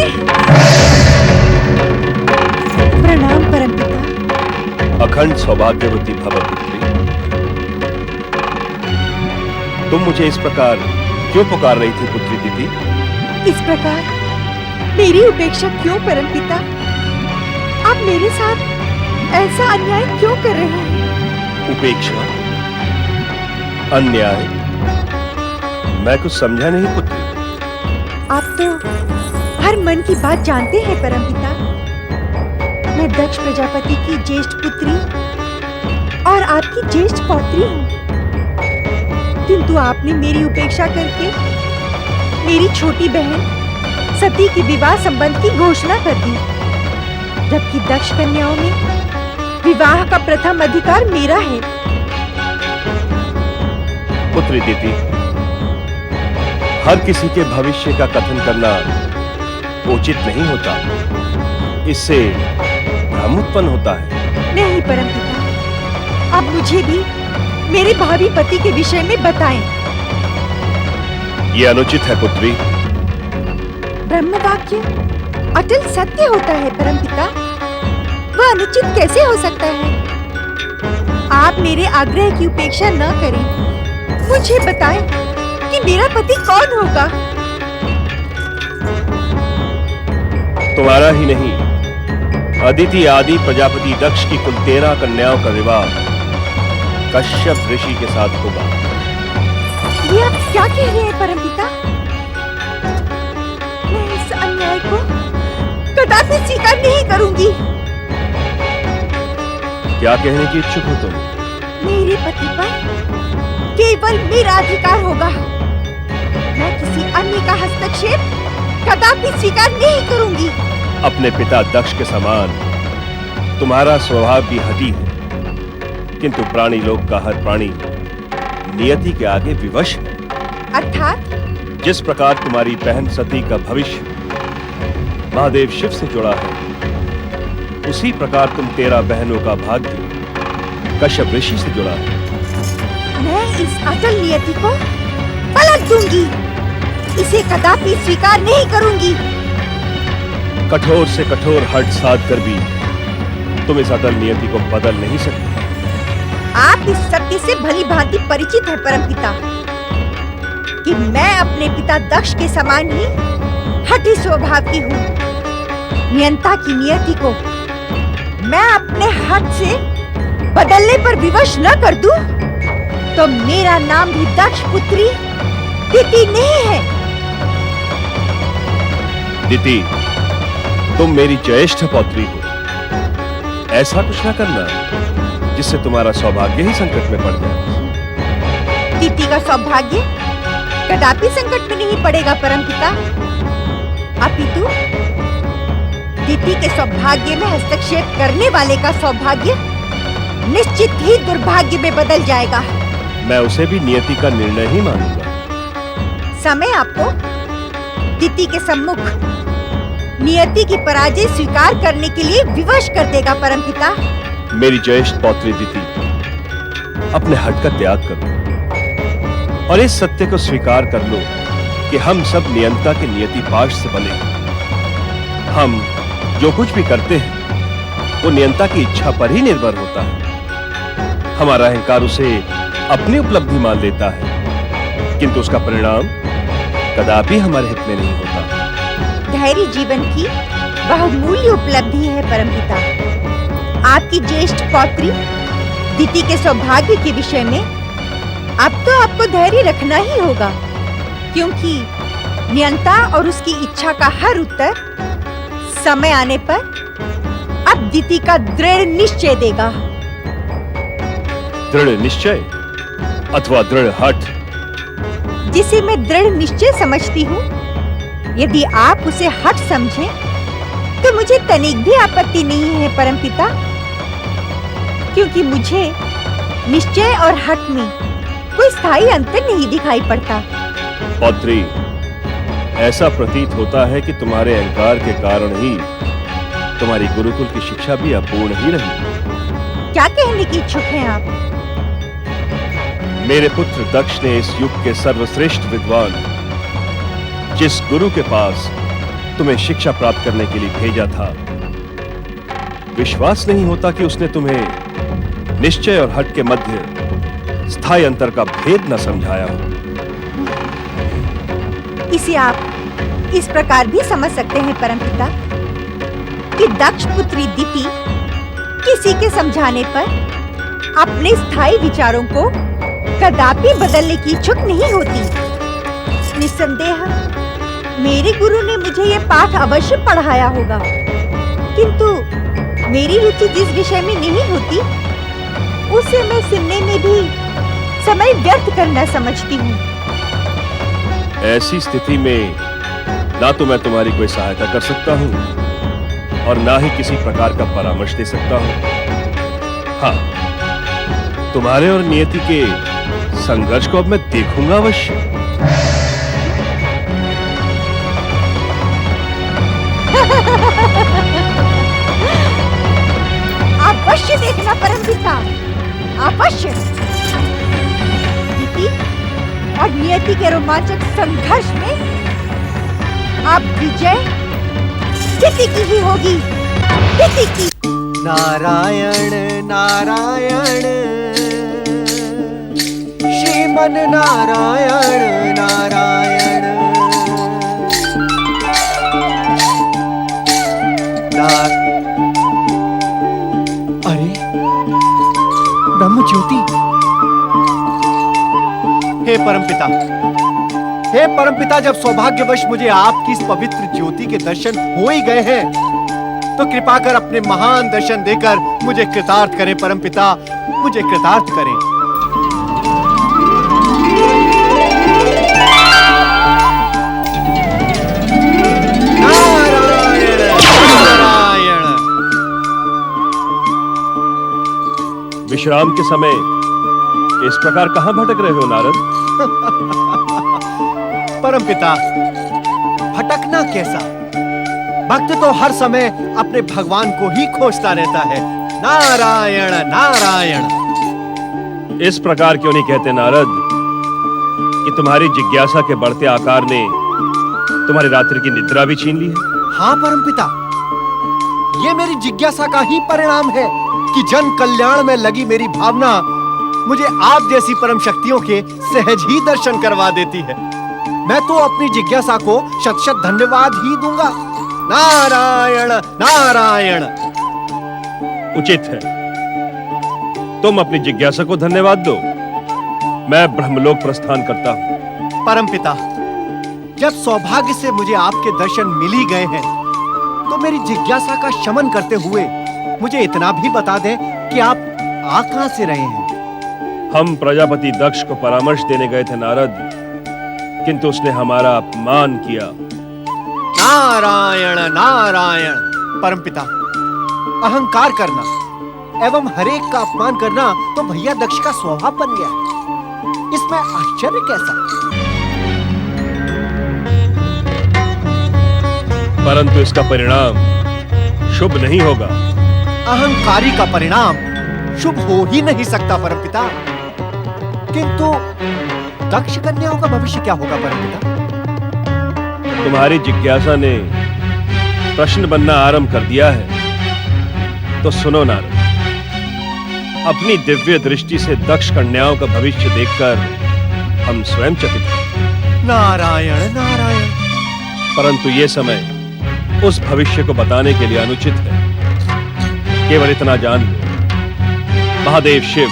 प्रणाम परमपिता। अखंड सौभाग्यवती भव पुत्री। तुम मुझे इस प्रकार क्यों पुकार रही थी पुत्री दीदी? इस प्रकार मेरी उपेक्षा क्यों परमपिता? आप मेरे साथ ऐसा अन्याय क्यों कर रहे हैं? उपेक्षा? अन्याय? मैं कुछ समझा नहीं पुत्री। आप तो हर मन की बात जानते हैं परमपिता। मैं दक्ष प्रजापति की ज्येष्ठ पुत्री और आपकी ज्येष्ठ पौत्री हूँ, किंतु आपने मेरी उपेक्षा करके मेरी छोटी बहन सती की विवाह संबंध की घोषणा कर दी, जबकि दक्ष कन्याओं में विवाह का प्रथम अधिकार मेरा है। पुत्री दीदी, हर किसी के भविष्य का कथन करना उचित नहीं होता, इससे भ्रम उत्पन्न होता है। नहीं परमपिता, अब मुझे भी मेरे भावी पति के विषय में बताएं। ये अनुचित है पुत्री। ब्रह्मवाक्य अटल सत्य होता है परमपिता, वह अनुचित कैसे हो सकता है? आप मेरे आग्रह की उपेक्षा न करें, मुझे बताएं कि मेरा पति कौन होगा। तुम्हारा ही नहीं, अदिति आदि प्रजापति दक्ष की कुल 13 कन्याओं का विवाह कश्यप ऋषि के साथ होगा। ये आप क्या कह रहे हैं परमपिता? मैं इस अन्याय को कदापि स्वीकार नहीं करूंगी। क्या कहने की इच्छुक हो तुम? मेरे पति पर केवल मेरा अधिकार होगा। मैं किसी अन्य का हस्तक्षेप कदापि स्वीकार नहीं करूंगी। अपने पिता दक्ष के समान तुम्हारा स्वभाव भी हठी है, किंतु प्राणी लोक का हर प्राणी नियति के आगे विवश है। अर्थात? जिस प्रकार तुम्हारी बहन सती का भविष्य महादेव शिव से जुड़ा है, उसी प्रकार तुम 13 बहनों का भाग्य कश्यप ऋषि से जुड़ा है। मैं इस अटल नियति को पलट दूंगी, इसे कदापि स्वीकार नहीं करूंगी। कठोर से कठोर हठ साध कर भी तुम इस अटल नियति को बदल नहीं सकते। आप इस सत्य से भली भांति परिचित है परमपिता कि मैं अपने पिता दक्ष के समान ही हठी स्वभाव की हूँ। नियंता की नियति को मैं अपने हठ से बदलने पर विवश न कर दूं, तो मेरा नाम भी दक्ष पुत्री दिति नहीं है। दिति, तुम मेरी ज्येष्ठ पौत्री हो। ऐसा कुछ न करना जिससे तुम्हारा सौभाग्य ही संकट में पड़ जाए। दिति का सौभाग्य कदापि संकट में नहीं पड़ेगा परमपिता, अपितु दिति के सौभाग्य में हस्तक्षेप करने वाले का सौभाग्य निश्चित ही दुर्भाग्य में बदल जाएगा। मैं उसे भी नियति का निर्णय ही मानूंगा। समय आपको दिति के सम्मुख नियति की पराजय स्वीकार करने के लिए विवश कर देगा परमपिता। मेरी ज्येष्ठ पौत्री दिति, अपने हठ का त्याग करो और इस सत्य को स्वीकार कर लो कि हम सब नियंता के नियति पाश से बने हैं। हम जो कुछ भी करते हैं वो नियंता की इच्छा पर ही निर्भर होता है। हमारा अहंकार उसे अपनी उपलब्धि मान लेता है, किंतु उसका परिणाम कदापि हमारे हित में नहीं होता। धैर्य जीवन की बहुमूल्य उपलब्धि है परमपिता। आपकी ज्येष्ठ पौत्री दिति के सौभाग्य के विषय में अब तो आपको धैर्य रखना ही होगा, क्योंकि नियंता और उसकी इच्छा का हर उत्तर समय आने पर अब दिति का दृढ़ निश्चय देगा। दृढ़ निश्चय अथवा दृढ़ हठ? जिसे मैं दृढ़ निश्चय समझती हूँ, यदि आप उसे हठ समझें, तो मुझे तनिक भी आपत्ति नहीं है परमपिता, क्योंकि मुझे निश्चय और हठ में कोई स्थायी अंतर नहीं दिखाई पड़ता। पौत्री, ऐसा प्रतीत होता है कि तुम्हारे अहंकार के कारण ही तुम्हारी गुरुकुल की शिक्षा भी अपूर्ण ही रही। क्या कहने की इच्छुक हैं आप? मेरे पुत्र दक्ष ने इस युग के सर्वश्रेष्ठ विद्वान जिस गुरु के पास तुम्हें शिक्षा प्राप्त करने के लिए भेजा था, विश्वास नहीं होता कि उसने तुम्हें निश्चय और हठ के मध्य स्थायी अंतर का भेद न समझाया हो। इसे आप इस प्रकार भी समझ सकते हैं परमपिता कि दक्ष पुत्री दिति किसी के समझाने पर अपने स्थायी विचारों को कदापि बदलने की इच्छुक नहीं होती। निस्संदेह मेरे गुरु ने मुझे यह पाठ अवश्य पढ़ाया होगा, किंतु मेरी रुचि जिस विषय में नहीं होती उसे मैं सुनने में भी समय व्यर्थ करना समझती हूँ। ऐसी स्थिति में ना तो मैं तुम्हारी कोई सहायता कर सकता हूँ और ना ही किसी प्रकार का परामर्श दे सकता हूँ। हाँ, तुम्हारे और नियति के संघर्ष को अब मैं देखूंगा अवश्य। अवश्य देखना परमपिता, अवश्य। दिति और नियति के रोमांचक संघर्ष में अब विजय दिति की ही होगी, दिति की। नारायण नारायण श्रीमन नारायण नारायण अरे ब्रह्म ज्योति। हे परमपिता, हे परमपिता, जब सौभाग्यवश मुझे आपकी इस पवित्र ज्योति के दर्शन हो ही गए हैं तो कृपा कर अपने महान दर्शन देकर मुझे कृतार्थ करें परमपिता, मुझे कृतार्थ करें। नारायण नारायण। विश्राम के समय इस प्रकार कहां भटक रहे हो नारद? परमपिता, भटकना कैसा? भक्त तो हर समय अपने भगवान को ही खोजता रहता है। नारायण नारायण। इस प्रकार क्यों नहीं कहते नारद कि तुम्हारी जिज्ञासा के बढ़ते आकार ने तुम्हारी रात्रि की निद्रा भी छीन ली है? हाँ परमपिता, ये मेरी जिज्ञासा का ही परिणाम है कि जन कल्याण में लगी मेरी भावना मुझे आप जैसी परम शक्तियों के सहज ही दर्शन करवा देती है। मैं तो अपनी जिज्ञासा को शत शत धन्यवाद ही दूंगा। नारायण नारायण। उचित है, तुम अपनी जिज्ञासा को धन्यवाद दो, मैं ब्रह्मलोक प्रस्थान करता हूं। परमपिता, जब सौभाग्य से मुझे आपके दर्शन मिल ही गए हैं तो मेरी जिज्ञासा का शमन करते हुए मुझे इतना भी बता दें कि आप आ कहां से रहे हैं? हम प्रजापति दक्ष को परामर्श देने गए थे नारद, किंतु उसने हमारा अपमान किया। नारायण नारायण। परमपिता, अहंकार करना एवं हरेक का अपमान करना तो भैया दक्ष का स्वभाव बन गया है। इसमें आश्चर्य कैसा? परंतु इसका परिणाम शुभ नहीं होगा। अहंकारी का परिणाम शुभ हो ही नहीं सकता परमपिता। किंतु दक्ष कन्याओं का भविष्य क्या होगा परमपिता? तुम्हारी जिज्ञासा ने प्रश्न बनना आरंभ कर दिया है तो सुनो नारद, अपनी दिव्य दृष्टि से दक्ष कन्याओं का भविष्य देखकर हम स्वयं चकित हैं। नारायण नारायण। परंतु ये समय उस भविष्य को बताने के लिए अनुचित है। केवल इतना जान लो, महादेव शिव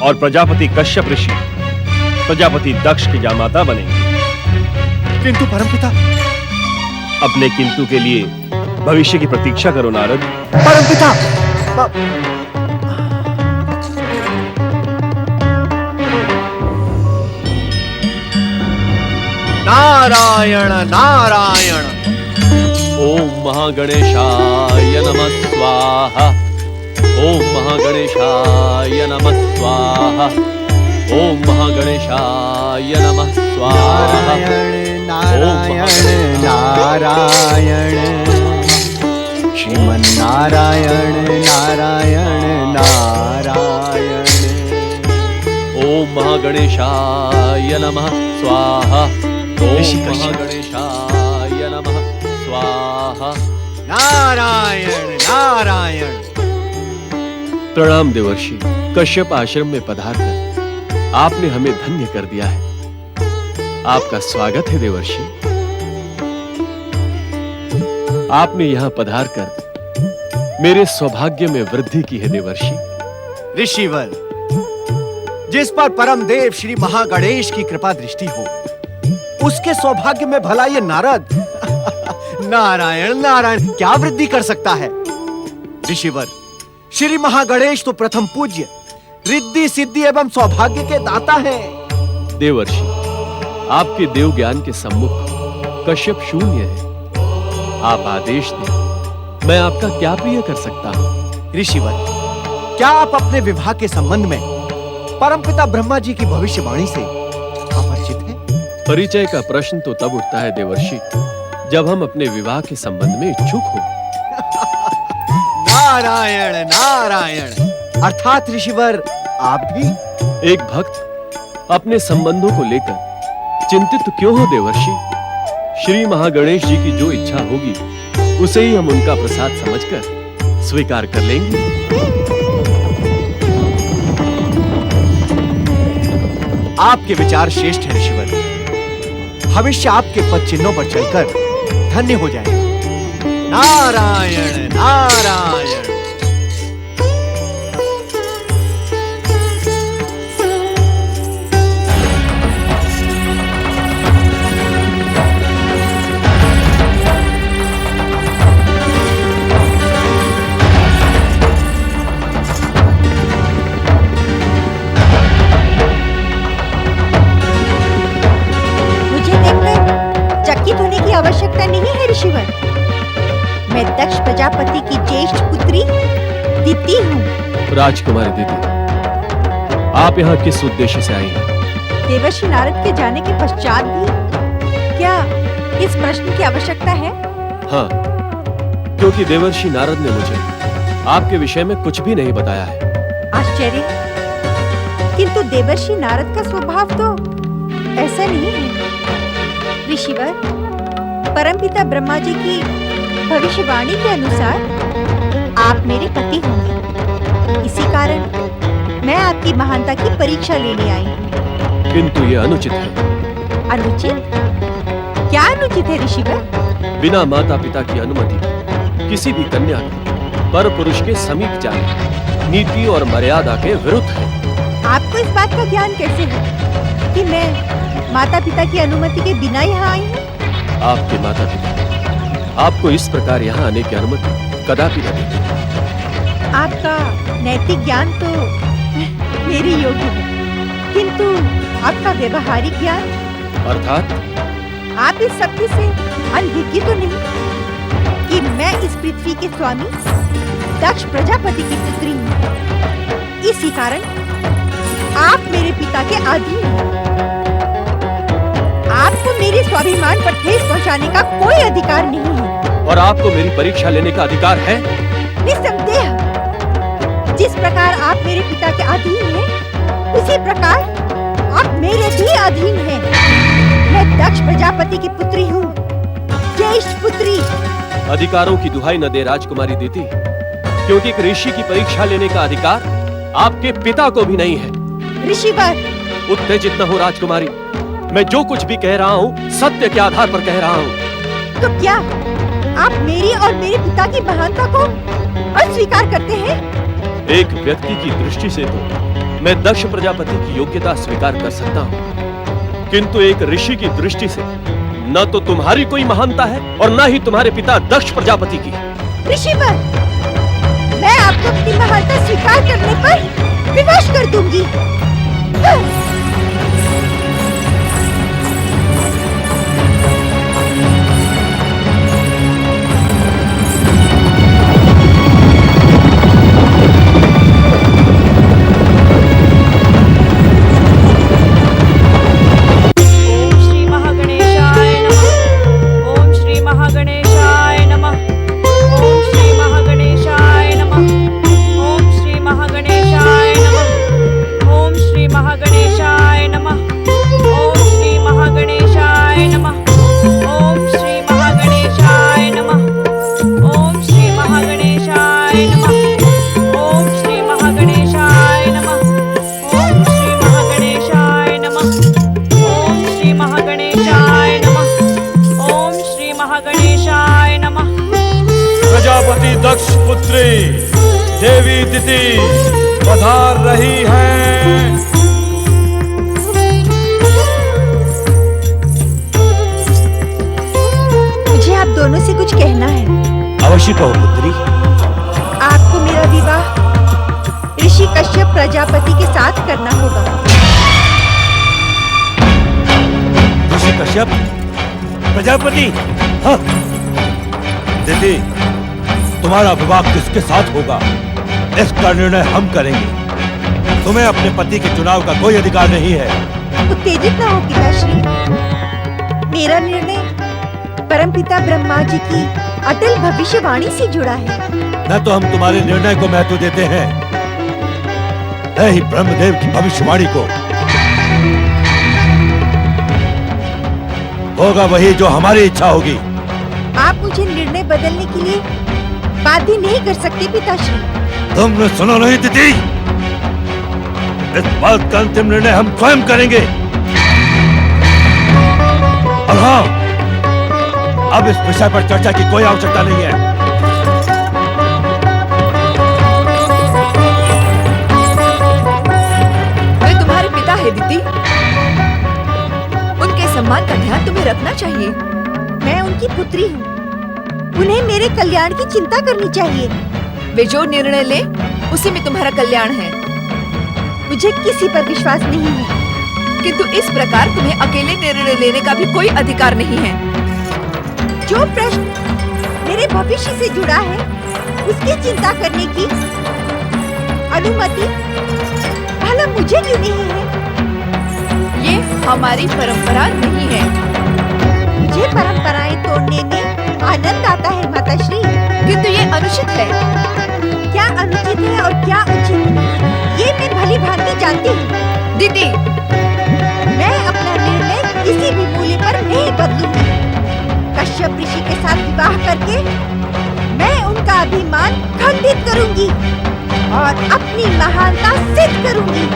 और प्रजापति कश्यप ऋषि प्रजापति दक्ष की जामाता बनेंगे। किंतु परमपिता। अपने किंतु के लिए भविष्य की प्रतीक्षा करो नारद। परमपिता। नारायण नारायण। ओम महागणेशाय नमः स्वाहा। ओम महागणेशाय नमः स्वाहा। ओम महागणेशाय नमः स्वाहा। नारायण नारायण। श्रीमन नारायण नारायण नारायण। ओम महागणेशाय नमः स्वाहा। ओम ऋषि कश्यप। महागणेशाय नमः स्वाहा। नारायण नारायण। प्रणाम देवर्षि। कश्यप आश्रम में पधारकर आपने हमें धन्य कर दिया है। आपका स्वागत है देवर्षि। आपने यहां पधारकर मेरे सौभाग्य में वृद्धि की है देवर्षि। ऋषिवर, जिस पर परम देव श्री महागणेश की कृपा दृष्टि हो, उसके सौभाग्य में भला ये नारद नारायण नारायण क्या वृद्धि कर सकता है। ऋषिवर, श्री महागणेश तो प्रथम पूज्य, रिद्धि सिद्धि एवं सौभाग्य के दाता है। देवर्षि, आपके देव ज्ञान के सम्मुख कश्यप शून्य है। आप आदेश दें, मैं आपका क्या प्रिय कर सकता हूं। ऋषिवर, क्या आप अपने विवाह के संबंध में परमपिता ब्रह्मा जी की भविष्यवाणी से अपरिचित हैं? परिचय का प्रश्न तो तब उठता है देवर्षि, जब हम अपने विवाह के संबंध में इच्छुक हो। नारायण नारायण। अर्थात ऋषिवर, आप भी एक भक्त अपने संबंधों को लेकर चिंतित क्यों हो देवर्षि? श्री महागणेश जी की जो इच्छा होगी उसे ही हम उनका प्रसाद समझकर स्वीकार कर लेंगे। आपके विचार श्रेष्ठ है ऋषिवर। भविष्य आपके पद चिन्हों पर चलकर धन्य हो जाए। नारायण नारायण। आवश्यकता नहीं है ऋषिवर। मैं दक्ष प्रजापति की ज्येष्ठ पुत्री दिति हूँ। राजकुमारी दिति, आप यहाँ किस उद्देश्य से आई हैं? देवर्षि नारद के जाने के पश्चात भी क्या इस प्रश्न की आवश्यकता है? हाँ, क्योंकि देवर्षि नारद ने मुझे आपके विषय में कुछ भी नहीं बताया है। आश्चर्य, किंतु देवर्षि नारद का स्वभाव तो ऐसा नहीं है। ऋषिवर, परमपिता ब्रह्मा जी की भविष्यवाणी के अनुसार आप मेरे पति होंगे। इसी कारण मैं आपकी महानता की परीक्षा लेने आई हूँ। किंतु ये अनुचित है। अनुचित? क्या अनुचित है ऋषिवर? बिना माता पिता की अनुमति किसी भी कन्या को पर पुरुष के समीप जाना नीति और मर्यादा के विरुद्ध है। आपको इस बात का ज्ञान कैसे है कि मैं माता पिता की अनुमति के बिना यहाँ आई हूँ? आपके माता पिता आपको इस प्रकार यहाँ आने की अनुमति कदापि न देते। आपका नैतिक ज्ञान तो मेरी योग्य है, किंतु आपका व्यवहारिक ज्ञान? अर्थात आप इस सत्य से अनभिज्ञ तो नहीं कि मैं इस पृथ्वी के स्वामी दक्ष प्रजापति की पुत्री हूँ। इसी कारण आप मेरे पिता के अधीन हैं। आपको मेरे स्वाभिमान पर ठेस पहुंचाने का कोई अधिकार नहीं है। और आपको मेरी परीक्षा लेने का अधिकार है? निस्संदेह। जिस प्रकार आप मेरे पिता के अधीन हैं, उसी प्रकार आप मेरे भी अधीन हैं। मैं दक्ष प्रजापति की पुत्री हूँ, ज्येष्ठ पुत्री। अधिकारों की दुहाई न दे राजकुमारी दिति, क्योंकि एक ऋषि की परीक्षा लेने का अधिकार आपके पिता को भी नहीं है। ऋषिवर, उत्तेजित न हो राजकुमारी। मैं जो कुछ भी कह रहा हूँ सत्य के आधार पर कह रहा हूँ। तो क्या आप मेरी और मेरे पिता की महानता को अस्वीकार करते हैं? एक व्यक्ति की दृष्टि से तो मैं दक्ष प्रजापति की योग्यता स्वीकार कर सकता हूँ, किंतु एक ऋषि की दृष्टि से न तो तुम्हारी कोई महानता है और न ही तुम्हारे पिता दक्ष प्रजापति की। ऋषिवर, मैं आपको अपनी महानता स्वीकार करने पर विनाश कर दूंगी। महागणेश प्रजापति दक्ष पुत्री देवी दिति पधार रही हैं। मुझे आप दोनों से कुछ कहना है। अवश्य कहो पुत्री। आपको मेरा विवाह ऋषि कश्यप प्रजापति के साथ करना होगा। ऋषि कश्यप प्रजापति? हाँ। दीदी, तुम्हारा विवाह किसके साथ होगा इसका निर्णय हम करेंगे। तुम्हें अपने पति के चुनाव का कोई अधिकार नहीं है। उत्तेजित न हो पिताश्री। मेरा निर्णय परमपिता ब्रह्मा जी की अटल भविष्यवाणी से जुड़ा है। न तो हम तुम्हारे निर्णय को महत्व देते हैं, न ही ब्रह्मदेव की भविष्यवाणी को। होगा वही जो हमारी इच्छा होगी। आप मुझे निर्णय बदलने के लिए बाध्य नहीं कर सकते पिताश्री। तुमने सुनो नहीं दीदी, इस बात का अंतिम निर्णय हम स्वयं करेंगे। और हाँ, अब इस विषय पर चर्चा की कोई आवश्यकता नहीं है। वे तुम्हारे पिता है दीदी, उनके सम्मान का ध्यान तुम्हें रखना चाहिए। मैं उनकी पुत्री हूँ, उन्हें मेरे कल्याण की चिंता करनी चाहिए। वे जो निर्णय ले उसी में तुम्हारा कल्याण है। मुझे किसी पर विश्वास नहीं है। किंतु इस प्रकार तुम्हें अकेले निर्णय लेने का भी कोई अधिकार नहीं है। जो प्रश्न मेरे भविष्य से जुड़ा है उसकी चिंता करने की अनुमति भला मुझे क्यों नहीं है? ये हमारी परंपरा नहीं है। मुझे परंपराएं तोड़ने में आनंद आता है माताश्री। किंतु ये अनुचित है। क्या अनुचित है और क्या उचित, ये मैं भली भांति जानती हूँ। दीदी, मैं अपना निर्णय किसी भी मूल्य पर नहीं बदलूंगी। कश्यप ऋषि के साथ विवाह करके मैं उनका अभिमान खंडित करूंगी और अपनी महानता सिद्ध करूंगी।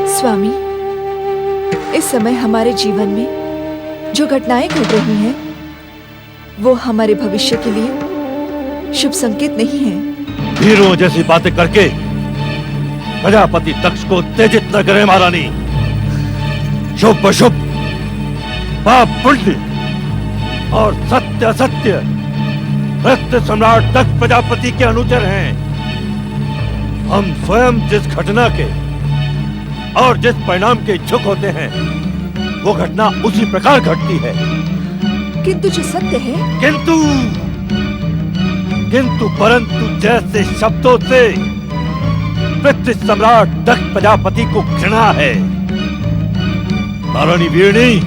स्वामी, इस समय हमारे जीवन में जो घटनाएं घट रही हैं, वो हमारे भविष्य के लिए शुभ संकेत नहीं है। वीरों जैसी बातें करके प्रजापति दक्ष को उत्तेजित न करे महारानी। शुभ अशुभ, पाप पुण्य और सत्य असत्य सत्य सम्राट दक्ष प्रजापति के अनुचर हैं। हम स्वयं जिस घटना के और जिस परिणाम के इच्छुक होते हैं, वो घटना उसी प्रकार घटती है। किंतु जो सत्य है, किंतु परंतु जैसे शब्दों से पृथ्वी सम्राट दक्ष प्रजापति को घृणा है। महारानी वीरणी,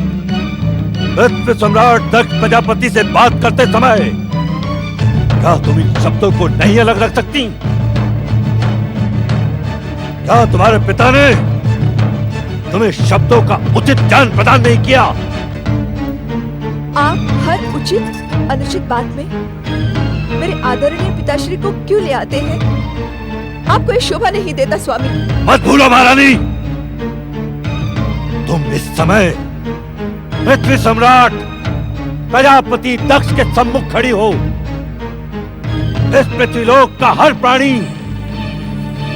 पृथ्वी सम्राट दक्ष प्रजापति से बात करते समय क्या तुम इन शब्दों को नहीं अलग रख सकती? क्या तुम्हारे पिता ने तुम्हें शब्दों का उचित ज्ञान प्रदान नहीं किया? आप हर उचित अनुचित बात में मेरे आदरणीय पिताश्री को क्यों ले आते हैं? आपको ये शोभा नहीं देता स्वामी। मत भूलो महारानी, तुम इस समय पृथ्वी सम्राट प्रजापति दक्ष के सम्मुख खड़ी हो। इस पृथ्वीलोक का हर प्राणी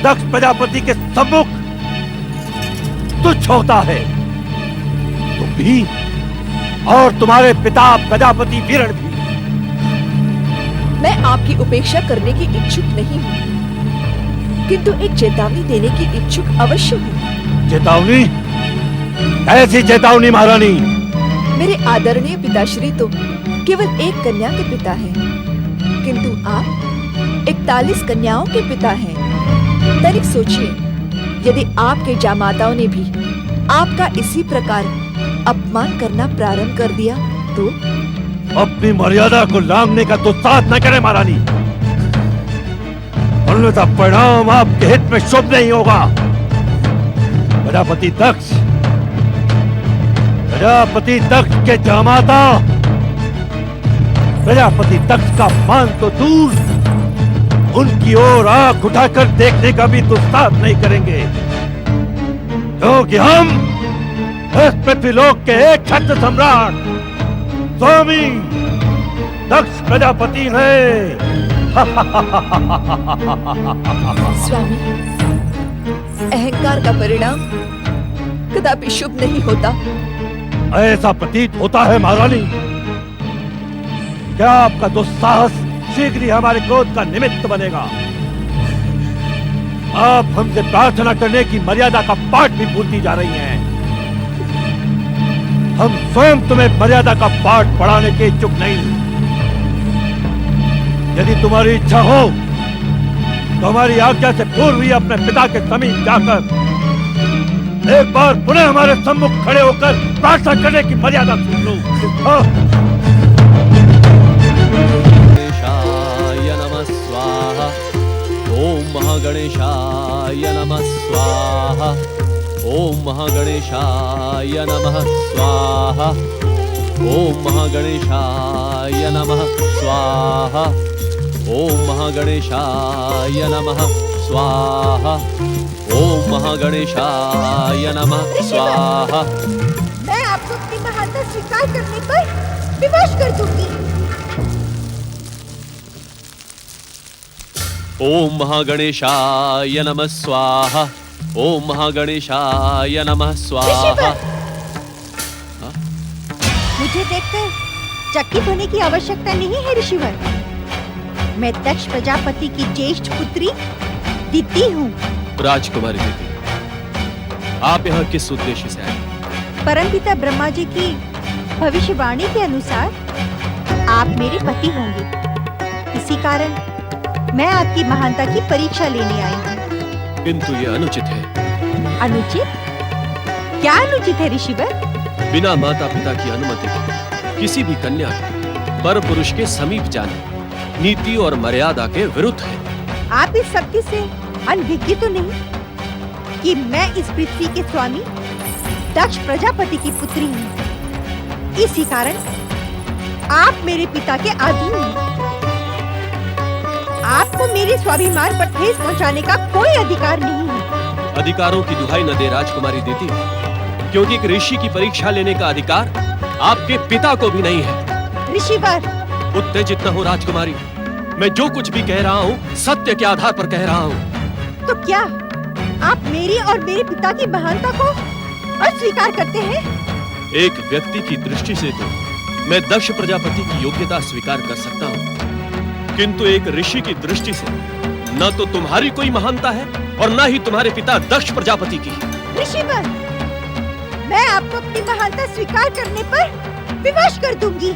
दक्ष प्रजापति के सम्मुख तुच्छ होता है। तुम भी और तुम्हारे पिता प्रजापति वीरण भी। मैं आपकी उपेक्षा करने की इच्छुक नहीं हूँ, किंतु एक चेतावनी देने की इच्छुक अवश्य हूँ। चेतावनी? ऐसी चेतावनी महारानी? मेरे आदरणीय पिताश्री तो केवल एक कन्या के पिता हैं, किंतु आप 41 कन्याओं के पिता हैं। तनिक सोचिए, यदि आपके जामाताओं ने भी आपका इसी प्रकार अपमान करना प्रारंभ कर दिया अपनी मर्यादा को लांघने का तो साथ न करे महारानी, अन्यथा परिणाम आपके हित में शुभ नहीं होगा। प्रजापति दक्ष के जामाता प्रजापति दक्ष का मान तो दूर, उनकी ओर आंख उठाकर देखने का भी तो साथ नहीं करेंगे, क्योंकि हम इस पृथ्वीलोक के एक छत्र सम्राट स्वामी दक्ष प्रजापति हैं। स्वामी, अहंकार का परिणाम कदापि शुभ नहीं होता। ऐसा प्रतीत होता है महारानी। क्या आपका दुस्साहस शीघ्र ही हमारे क्रोध का निमित्त बनेगा? आप हमसे प्रार्थना करने की मर्यादा का पाठ भी भूलती जा रही हैं। हम स्वयं तुम्हें मर्यादा का पाठ पढ़ाने के इच्छुक नहीं। यदि तुम्हारी इच्छा हो तो हमारी आज्ञा से पूर्व ही अपने पिता के समीप जाकर एक बार पुनः हमारे सम्मुख खड़े होकर प्रार्थना करने की मर्यादा सुन लो। गणेशाय नमः स्वाहा। ओम महागणेशाय नमः स्वाहा। ओम महागणेशाय नमः स्वाहा। ओम महागणेशाय नमः स्वाहा। ओम महागणेशाय नमः स्वाहा। ओम महागणेशाय नमः स्वाहा। मैं आपको अपनी महानता स्वीकार करने पर विवश कर दूंगी। ओम महागणेशाय नमः स्वाहा। ओम महागणेशाय नमः स्वाहा। मुझे देखकर चकित होने की आवश्यकता नहीं है ऋषिवर। मैं दक्ष प्रजापति की ज्येष्ठ पुत्री दिति हूँ। राजकुमारी दीदी, आप यहाँ किस उद्देश्य से आए? परमपिता ब्रह्मा जी की भविष्यवाणी के अनुसार आप मेरे पति होंगे। इसी कारण मैं आपकी महानता की परीक्षा लेने आई हूँ। किंतु ये अनुचित है। अनुचित? क्या अनुचित है ऋषिवर? बिना माता पिता की अनुमति के किसी भी कन्या के पर पुरुष के समीप जाना नीति और मर्यादा के विरुद्ध है। आप इस सत्य से अनभिज्ञ तो नहीं कि मैं इस पृथ्वी के स्वामी दक्ष प्रजापति की पुत्री हूँ। इसी कारण आप मेरे पिता के अधीन हैं। आपको मेरे स्वाभिमान पर ठेस पहुँचाने का कोई अधिकार नहीं है। अधिकारों की दुहाई न दे राजकुमारी दीदी, क्योंकि एक ऋषि की परीक्षा लेने का अधिकार आपके पिता को भी नहीं है। ऋषिवर, उत्तेजित न हो राजकुमारी। मैं जो कुछ भी कह रहा हूँ सत्य के आधार पर कह रहा हूँ। तो क्या आप मेरी और मेरे पिता की महानता को अस्वीकार करते हैं? एक व्यक्ति की दृष्टि से तो मैं दक्ष प्रजापति की योग्यता स्वीकार कर सकता हूँ, किंतु एक ऋषि की दृष्टि से न तो तुम्हारी कोई महानता है और न ही तुम्हारे पिता दक्ष प्रजापति की। ऋषिवर, मैं आपको अपनी महानता स्वीकार करने पर विवश कर दूंगी।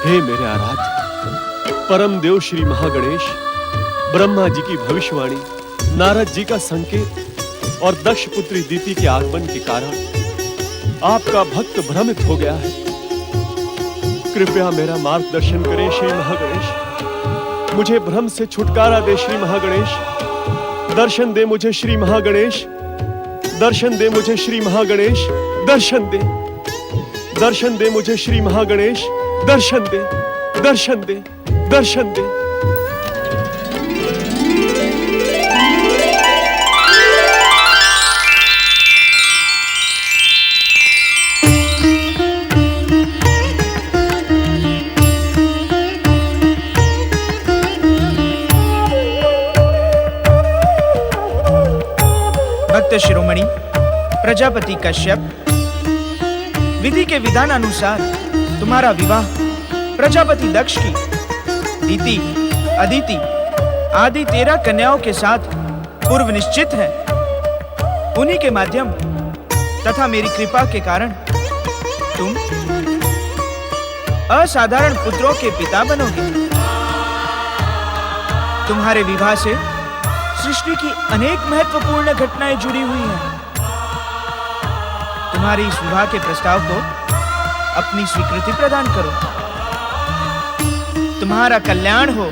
हे मेरे आराध्य परम देव श्री महागणेश, ब्रह्मा जी की भविष्यवाणी, नारद जी का संकेत और दक्ष पुत्री दीति के आगमन के कारण आपका भक्त भ्रमित हो गया है। कृपया मेरा मार्गदर्शन करें श्री महागणेश। मुझे भ्रम से छुटकारा दे श्री महागणेश। दर्शन दे मुझे श्री महागणेश। दर्शन दे मुझे श्री महागणेश। दर्शन दे, दर्शन दे मुझे श्री महागणेश। दर्शन दे, दर्शन दे, दर्शन दे। भक्त शिरोमणि प्रजापति कश्यप, विधि के विधान अनुसार तुम्हारा विवाह प्रजापति दक्ष की दिति, अदिति आदि 13 कन्याओं के साथ पूर्व निश्चित है। उन्हीं के माध्यम तथा मेरी कृपा के कारण तुम असाधारण पुत्रों के पिता बनोगे। तुम्हारे विवाह से सृष्टि की अनेक महत्वपूर्ण घटनाएं जुड़ी हुई हैं। तुम्हारे इस विवाह के प्रस्ताव को अपनी स्वीकृति प्रदान करो। तुम्हारा कल्याण हो।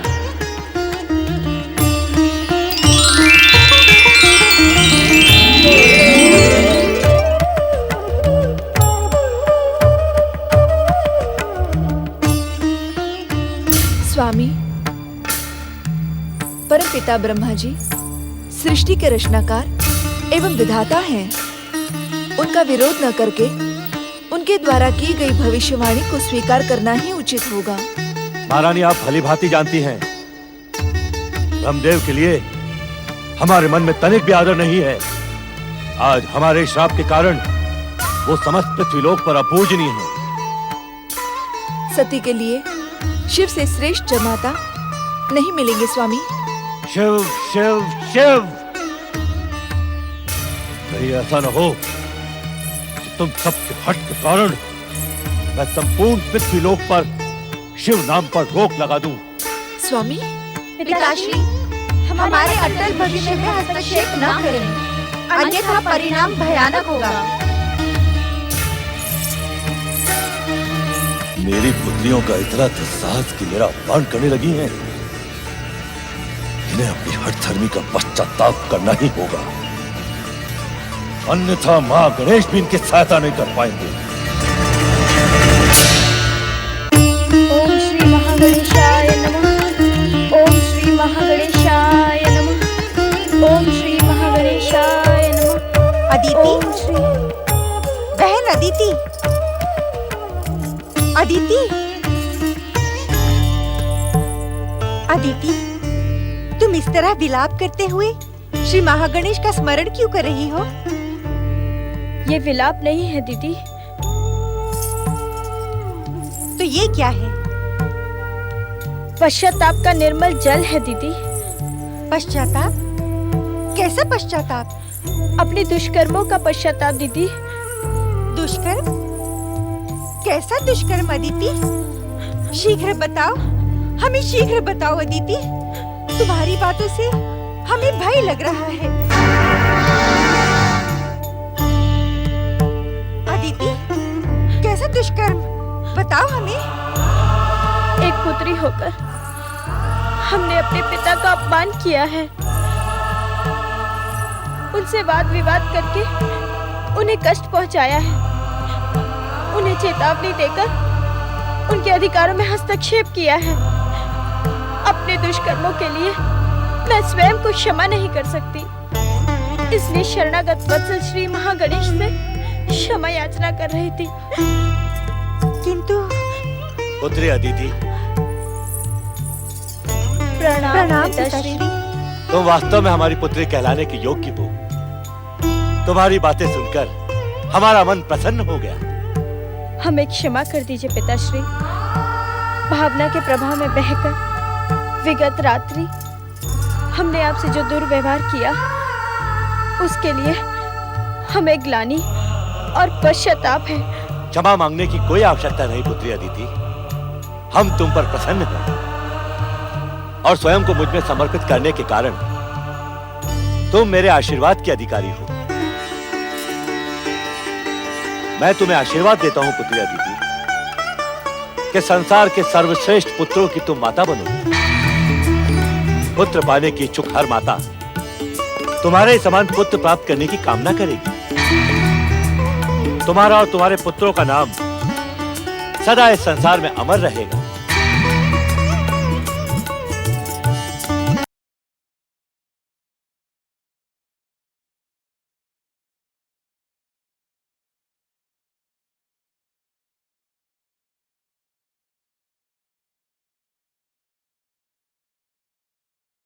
स्वामी, परमपिता ब्रह्मा जी सृष्टि के रचनाकार एवं विधाता हैं। उनका विरोध न करके उनके द्वारा की गई भविष्यवाणी को स्वीकार करना ही उचित होगा। महारानी, आप भली भांति जानती हैं, ब्रह्मदेव के लिए हमारे मन में तनिक भी आदर नहीं है। आज हमारे श्राप के कारण वो समस्त पृथ्वीलोक पर अपूजनीय है। सती के लिए शिव से श्रेष्ठ जमाता नहीं मिलेंगे स्वामी। शिव शिव शिव, कहीं ऐसा न हो कि तुम सबके हट के कारण मैं संपूर्ण पृथ्वीलोक पर शिव नाम पर रोक लगा दूं। स्वामी, पिताश्री, हमारे अटल भविष्य में हस्तक्षेप न करें, अन्यथा परिणाम भयानक होगा। मेरी पुत्रियों का इतना दुस्साहस कि मेरा अपमान करने लगी हैं। इन्हें अपनी हठधर्मी का पश्चाताप करना ही होगा, अन्यथा मां गणेश भी इनकी सहायता नहीं कर पाएंगे। ओम श्री महागणेशाय नमः। ओम श्री महागणेशाय नमः। ओम श्री महागणेशाय नमः। अदिति, बहन अदिति, अदिति, अदिति, तुम इस तरह विलाप करते हुए श्री महागणेश का स्मरण क्यों कर रही हो? ये विलाप नहीं है दीदी। तो ये क्या है? पश्चाताप का निर्मल जल है दीदी। पश्चाताप? कैसा पश्चाताप? अपने दुष्कर्मों का पश्चाताप दीदी। दुष्कर्म? कैसा दुष्कर्म अदिति? शीघ्र बताओ, हमें शीघ्र बताओ अदिति। तुम्हारी बातों से हमें भय लग रहा है। अदिति, कैसा दुष्कर्म? बताओ हमें। एक पुत्री होकर हमने अपने पिता का अपमान किया है। उनसे वाद विवाद करके उन्हें कष्ट पहुंचाया है। उन्हें चेतावनी देकर उनके अधिकारों में हस्तक्षेप किया है। अपने दुष्कर्मों के लिए मैं स्वयं को क्षमा नहीं कर सकती, इसलिए शरणागत वत्सल श्री महागणेश से क्षमा याचना कर रही थी। किंतु पुत्री अदिति, प्रणाम पिताश्री। तुम वास्तव में हमारी पुत्री कहलाने की योग्य हो। तुम्हारी बातें सुनकर हमारा मन प्रसन्न हो गया। हमें क्षमा कर दीजिए पिताश्री। भावना के प्रभाव में बहकर विगत रात्रि हमने आपसे जो दुर्व्यवहार किया, उसके लिए हमें ग्लानि और पश्चाताप है। क्षमा मांगने की कोई आवश्यकता नहीं पुत्री अदिति। हम तुम पर प्रसन्न हैं और स्वयं को मुझ में समर्पित करने के कारण तुम मेरे आशीर्वाद के अधिकारी हो। मैं तुम्हें आशीर्वाद देता हूं पुत्री अदिति कि संसार के सर्वश्रेष्ठ पुत्रों की तुम माता बनोगी। पुत्र पाने की इच्छुक हर माता तुम्हारे समान पुत्र प्राप्त करने की कामना करेगी। तुम्हारा और तुम्हारे पुत्रों का नाम सदा इस संसार में अमर रहेगा।